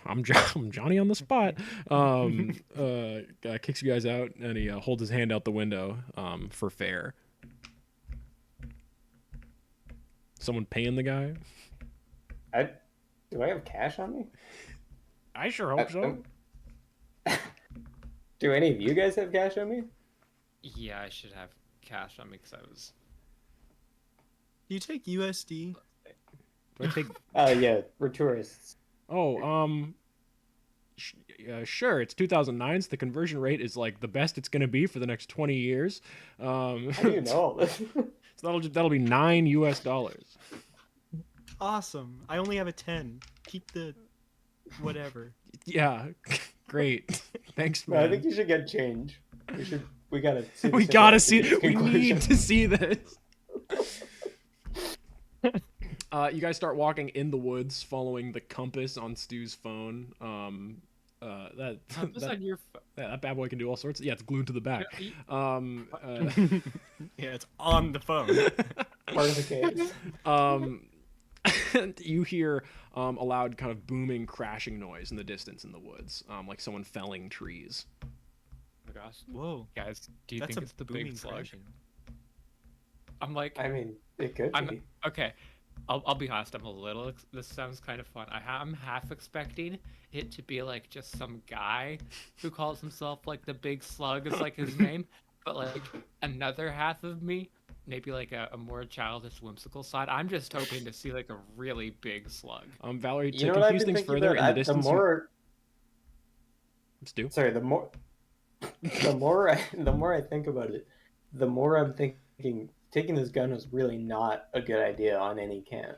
I'm Johnny on the spot. Kicks you guys out and he holds his hand out the window for fare. Someone paying the guy? Do I have cash on me? I sure hope so. Do any of you guys have cash on me? Yeah, I should have cash on me because I was. Do you take USD? Do I take? Yeah, we're tourists. Oh, sure. It's 2009. So the conversion rate is like the best it's gonna be for the next 20 years. How do you know all this? So that'll be $9. Awesome. I only have a 10. Keep the whatever. Yeah, great. Thanks, No, I man. think you should get change. We gotta see. We this gotta into see. We conclusion. need to see this. You guys start walking in the woods, following the compass on Stu's phone. Compass on your That bad boy can do all sorts. Yeah, it's glued to the back. Yeah, it's on the phone. Part of the case. You hear a loud kind of booming, crashing noise in the distance in the woods, like someone felling trees. Oh my gosh, Whoa. guys, do you That's think a it's the booming big slug? crashing. I'm like, I mean, it could be. okay. I'll be honest. I'm a little. This sounds kind of fun. I'm half expecting it to be like just some guy who calls himself like the Big Slug is like his name, but like another half of me, maybe like a more childish, whimsical side. I'm just hoping to see like a really big slug. Valerie, You to know what I've confuse been things thinking further, about? in the distance, Stu. Sorry, the more I think about it, the more I'm thinking taking this gun was really not a good idea on any camp.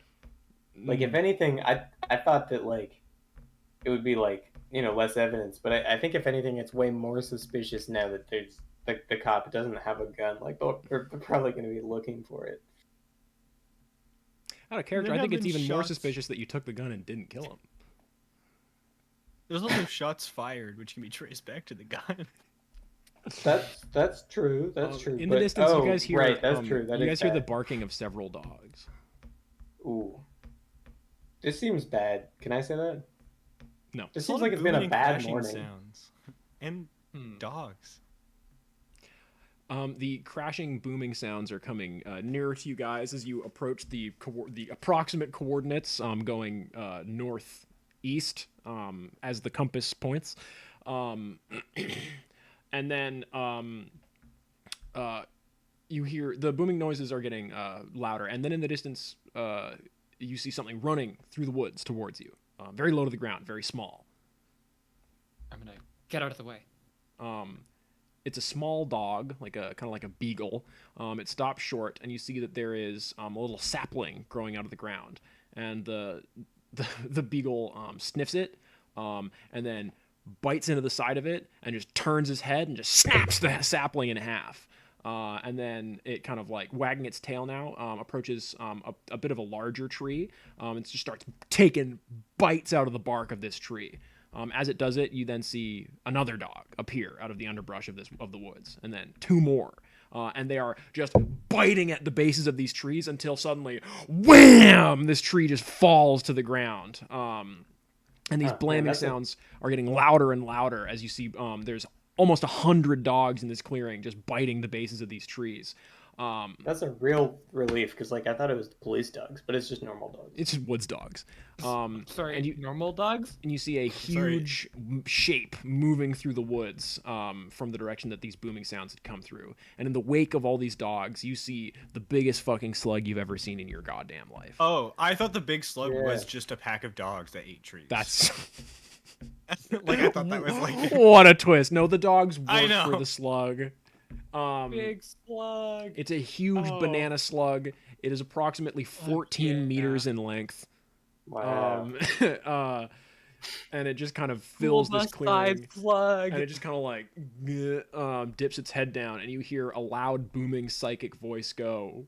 Like, if anything, I thought that like it would be like, less evidence, but I think if anything, it's way more suspicious now that there's the cop doesn't have a gun. Like they're probably going to be looking for it. Out of character, There I think have it's been even more shots- suspicious that you took the gun and didn't kill him. There's also shots fired, which can be traced back to the gun. That's true. That's true. In the distance, you guys hear right. That's true. you guys hear the barking of several dogs. Ooh, this seems bad. Can I say that? No. This A seems lot like of it's been a booming bad crashing morning. sounds. And dogs. The crashing, booming sounds are coming nearer to you guys as you approach the approximate coordinates, going northeast as the compass points, and then you hear the booming noises are getting louder, and then in the distance you see something running through the woods towards you, very low to the ground, very small. I'm gonna get out of the way. It's a small dog, like a kind of like a beagle. It stops short, and you see that there is a little sapling growing out of the ground, and the beagle sniffs it, and then bites into the side of it, and just turns his head and just snaps the sapling in half. And then it kind of like wagging its tail now approaches a bit of a larger tree, and just starts taking bites out of the bark of this tree. As it does it, you then see another dog appear out of the underbrush of the woods, and then two more. And they are just biting at the bases of these trees until suddenly, wham! This tree just falls to the ground. And these blaming sounds are getting louder and louder as you see there's almost 100 dogs in this clearing just biting the bases of these trees. That's a real relief because, like, I thought it was the police dogs, but it's just normal dogs. It's just woods dogs. Sorry, and normal dogs? And you see a huge shape moving through the woods from the direction that these booming sounds had come through. And in the wake of all these dogs, you see the biggest fucking slug you've ever seen in your goddamn life. Oh, I thought the big slug was just a pack of dogs that ate trees. That's like I thought that was like what a twist. No, the dogs I work know. for the slug. Big slug. It's a huge banana slug. It is approximately 14 meters in length. Wow. And it just kind of fills this clearing. Slug. And it just kind of like dips its head down, and you hear a loud, booming, psychic voice go,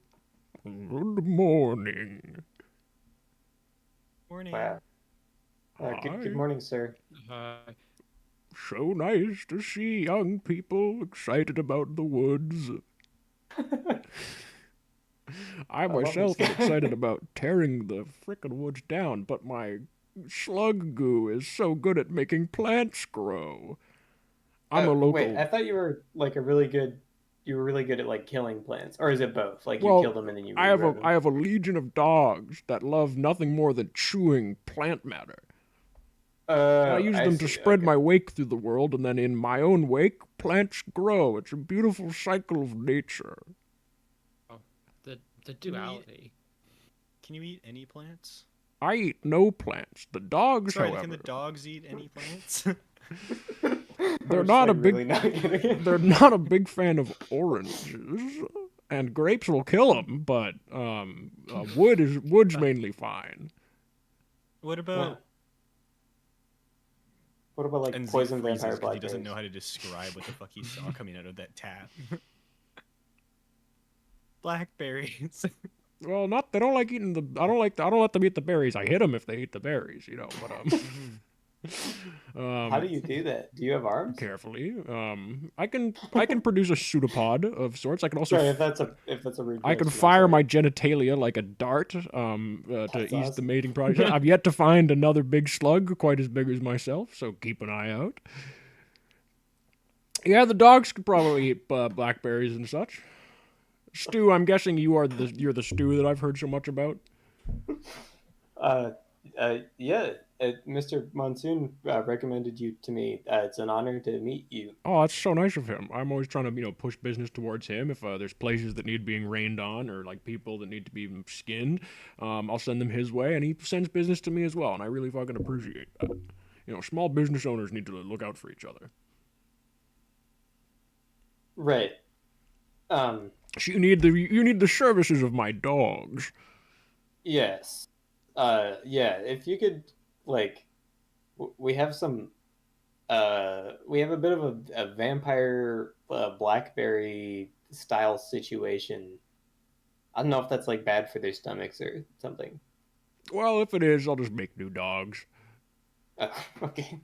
"Good morning." morning. Wow. Good morning, sir. So nice to see young people excited about the woods. I myself am excited about tearing the frickin' woods down, but my slug goo is so good at making plants grow. I'm a local. Wait, I thought you were like really good at like killing plants, or is it both? Like you kill them and then you. I regrow them? have a legion of dogs that love nothing more than chewing plant matter. I use them to spread my wake through the world, and then in my own wake, plants grow. It's a beautiful cycle of nature. Oh, the duality. Can you eat any plants? I eat no plants. The dogs, Sorry, however, can the dogs eat any plants? they're I'm not a just, like, big really not getting it. they're not a big fan of oranges, and grapes will kill them. But wood's mainly fine. What Huh. about What about like and Zeke poison freezes vampire 'cause he doesn't blackberries? know how to describe what the fuck he saw coming out of that tap. Blackberries. Well, not they don't like eating the. I don't let them eat the berries. I hit them if they eat the berries, you know. But How do you do that? Do you have arms? carefully. I can produce a pseudopod of sorts. I can also Sorry, if that's a rude I can question, I'm fire sorry. my genitalia like a dart to That's ease the awesome. mating process. I've yet to find another big slug quite as big as myself, so keep an eye out. Yeah, the dogs could probably eat blackberries and such. Stu, I'm guessing you're the Stu that I've heard so much about. Yeah, Mr. Monsoon recommended you to me. It's an honor to meet you. Oh, that's so nice of him. I'm always trying to push business towards him. If there's places that need being rained on or like people that need to be skinned, I'll send them his way, and he sends business to me as well, and I really fucking appreciate that. Small business owners need to look out for each other. Right. So you need the services of my dogs. Yes. Yeah. If you could, like, we have some. We have a bit of a vampire blackberry style situation. I don't know if that's like bad for their stomachs or something. Well, if it is, I'll just make new dogs. Okay.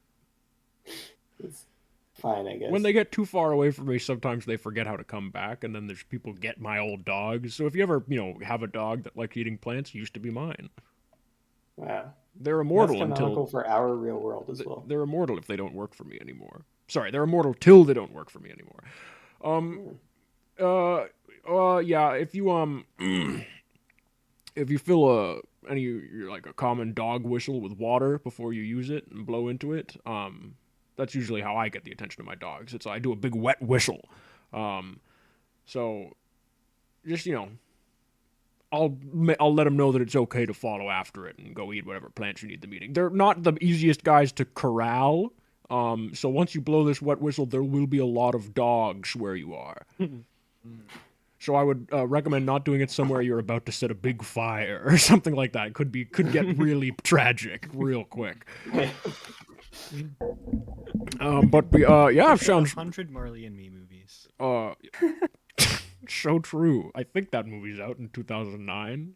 It's fine, I guess. When they get too far away from me, sometimes they forget how to come back, and then there's people get my old dogs. So if you ever, have a dog that likes eating plants, it used to be mine. Wow. They're That's immortal canonical until for our real world as well. they're immortal if they don't work for me anymore. Sorry, they're immortal till they don't work for me anymore. Yeah. If you if you fill a common dog whistle with water before you use it and blow into it, that's usually how I get the attention of my dogs. I do a big wet whistle. So just I'll let them know that it's okay to follow after it and go eat whatever plants you need them eating. They're not the easiest guys to corral. So once you blow this wet whistle, there will be a lot of dogs where you are. So I would recommend not doing it somewhere you're about to set a big fire or something like that. It could get really tragic real quick. Yeah, sounds 100 Marley and Me movies. so true. I think that movie's out in 2009.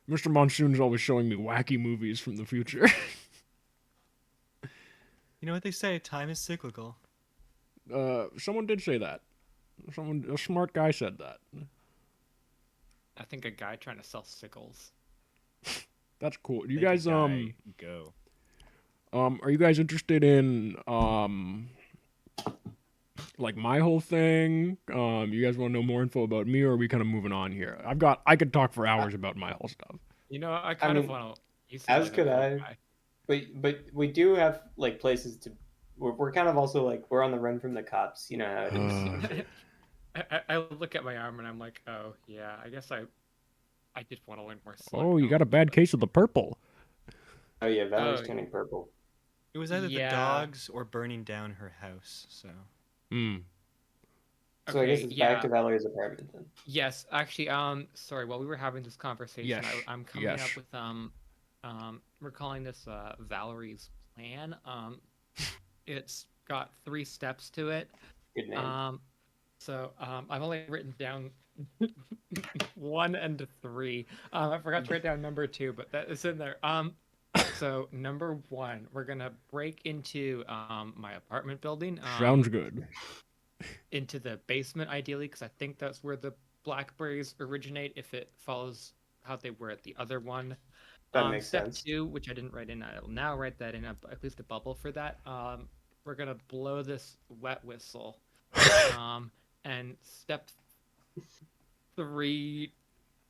Mr. Monsoon's always showing me wacky movies from the future. You know what they say? Time is cyclical. Someone did say that. A smart guy said that. I think a guy trying to sell sickles. That's cool. Do you Make a guys guy go. are you guys interested in like my whole thing? You guys want to know more info about me, or are we kind of moving on here? I could talk for hours about my whole stuff. I kind of mean, want to. as could I. But we do have like places to. We're kind of also like we're on the run from the cops. You know how it is. I look at my arm and I'm like, oh yeah, I guess I just want to learn more. Oh, you got a bad case of the purple. Oh yeah, Valerie's turning purple. It was either the Yeah. dogs or burning down her house. So. So I guess it's back to Valerie's apartment then. Yes, actually, sorry. While we were having this conversation, Yes. I'm coming up with we're calling this Valerie's plan. It's got 3 steps to it. Good name. So I've only written down 1 and 3. I forgot to write down number 2, but that is in there. So number 1, we're gonna break into my apartment building. Sounds good. Into the basement, ideally, because I think that's where the blackberries originate. If it follows how they were at the other one. That makes step sense. 2, which I didn't write in, I'll now write that in, at least a bubble for that. We're gonna blow this wet whistle. And step 3,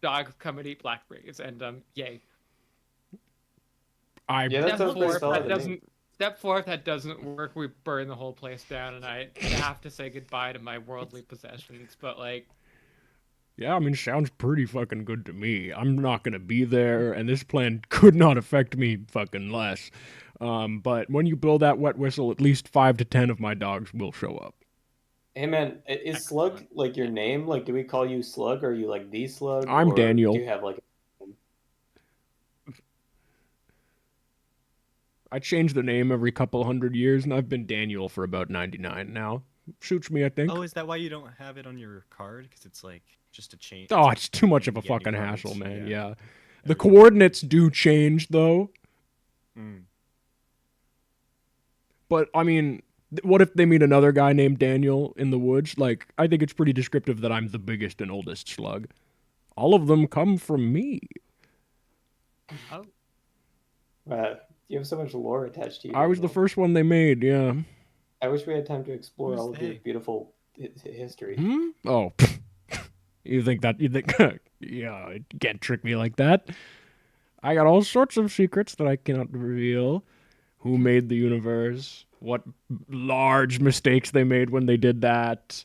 dogs come and eat blackberries, and yay. That sounds pretty solid to me. Step 4, if that doesn't work, we burn the whole place down, and I have to say goodbye to my worldly possessions. But like, Yeah, I mean, sounds pretty fucking good to me. I'm not gonna be there, and this plan could not affect me fucking less. But when you blow that wet whistle, at least 5 to 10 of my dogs will show up. Hey man, is Slug Excellent. like your name? Like, do we call you Slug? Or are you like the Slug, I'm or do Daniel. you have like? I change the name every couple hundred years, and I've been Daniel for about 99 now. Suits me, I think. Oh, is that why you don't have it on your card? Because it's like just a change. Oh, it's too much of a you get new fucking cards. hassle, man. Yeah. Yeah. The There we go. coordinates do change, though. Mm. But, I mean, what if they meet another guy named Daniel in the woods? Like, I think it's pretty descriptive that I'm the biggest and oldest slug. All of them come from me. Oh, You have so much lore attached to you. I was the Daniel. first one they made, yeah. I wish we had time to explore Who's all of your they? beautiful history. Hmm? Oh, you think, yeah, you can't trick me like that. I got all sorts of secrets that I cannot reveal. Who made the universe? What large mistakes they made when they did that?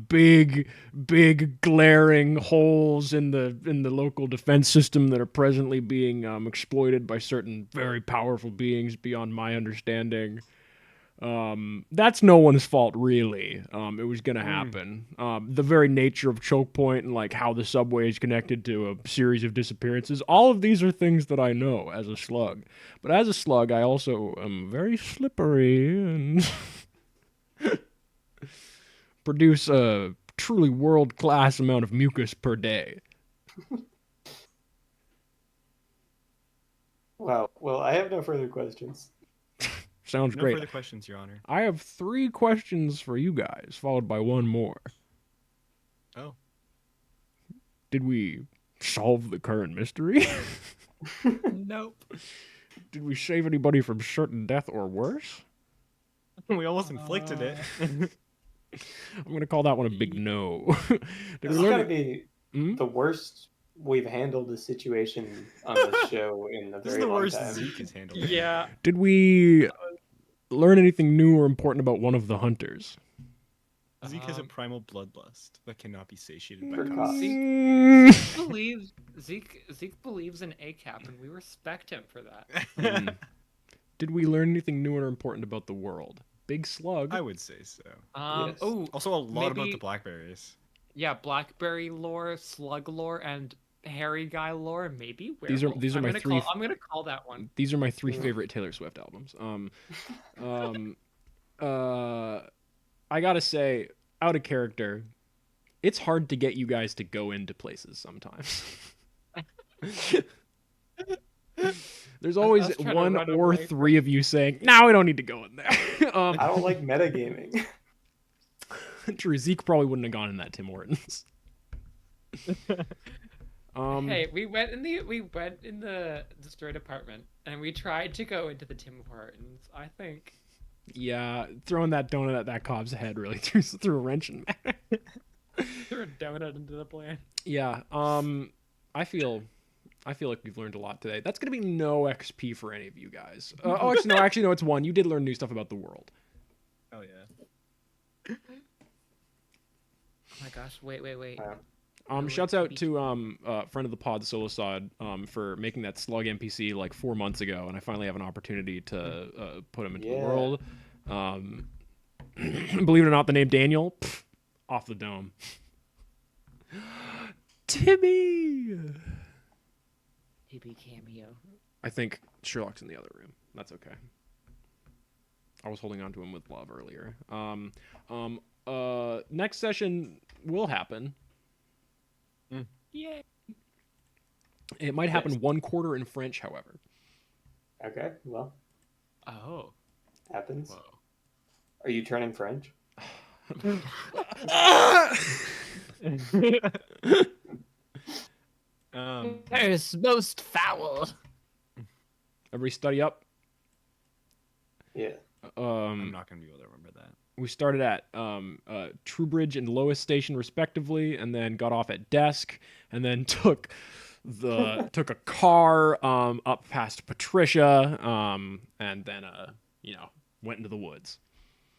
Big glaring holes in the local defense system that are presently being exploited by certain very powerful beings beyond my understanding. That's no one's fault, really. It was gonna happen. The very nature of Choke Point and like how the subway is connected to a series of disappearances. All of these are things that I know as a slug. But as a slug, I also am very slippery and produce a truly world-class amount of mucus per day. Wow. Well, I have no further questions. Sounds No great. further questions, Your Honor. I have 3 questions for you guys, followed by one more. Oh. Did we solve the current mystery? nope. Did we save anybody from certain death or worse? We almost inflicted it. I'm gonna call that one a big no. Did This we has learn got to it? be Hmm? the worst we've handled a situation on this show in a This is very the long worst time. Zeke has handled. it. Yeah. Did we learn anything new or important about one of the hunters? Zeke has a Um, primal bloodlust that cannot be satiated by For cops. cops. Zeke believes in ACAP, and we respect him for that. Mm. Did we learn anything new or important about the world? Big slug. I would say so. Yes. Oh, Also, a lot about Maybe- the blackberries. yeah, Blackberry lore, Slug lore, and Hairy Guy lore, and maybe These are- werewolf. these are I'm my gonna three I'm gonna call that one. These are my 3 Yeah. favorite Taylor Swift albums. I gotta say, out of character, it's hard to get you guys to go into places sometimes. There's always Us trying to one run or away 3 of you saying, "No, we don't need to go in there." I don't like metagaming. True, Zeke probably wouldn't have gone in that Tim Hortons. Hey, we went in the destroyed apartment, and we tried to go into the Tim Hortons. I think. Yeah, throwing that donut at that cop's head really threw a wrench in there. Threw a donut into the plan. Yeah, I feel like we've learned a lot today. That's gonna be no XP for any of you guys. Actually, no, it's 1. You did learn new stuff about the world. Oh yeah. Oh my gosh! Wait. Wow. Really Shouts out be- to friend of the pod Solosod for making that slug NPC like 4 months ago, and I finally have an opportunity to put him into the Yeah. world. Believe it or not, the name Daniel, off the dome. Timmy. TB cameo. I think Sherlock's in the other room. That's okay. I was holding on to him with love earlier. Next session will happen. Yay! It might happen 1 quarter in French, however. Okay, well, Oh. happens. Whoa. Are you turning French? That is most foul. Everybody study up. Yeah. I'm not gonna be able to remember that. We started at Trubridge and Lois Station respectively, and then got off at Desk, and then took a car up past Patricia, and then went into the woods.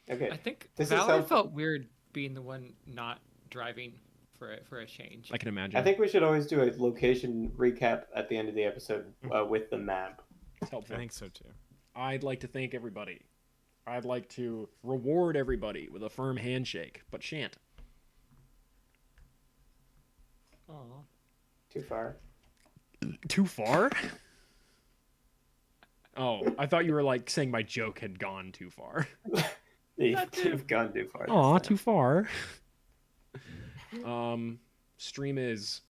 Okay. I think This is Valerie helpful. felt weird being the one not driving for a change. I can imagine. I think we should always do a location recap at the end of the episode with the map. It's helpful. I think so too. I'd like to thank everybody. I'd like to reward everybody with a firm handshake, but shan't. Aw. Too far. Too far? Oh, I thought you were like saying my joke had gone too far. You've gone too far. Aw, too far. Stream is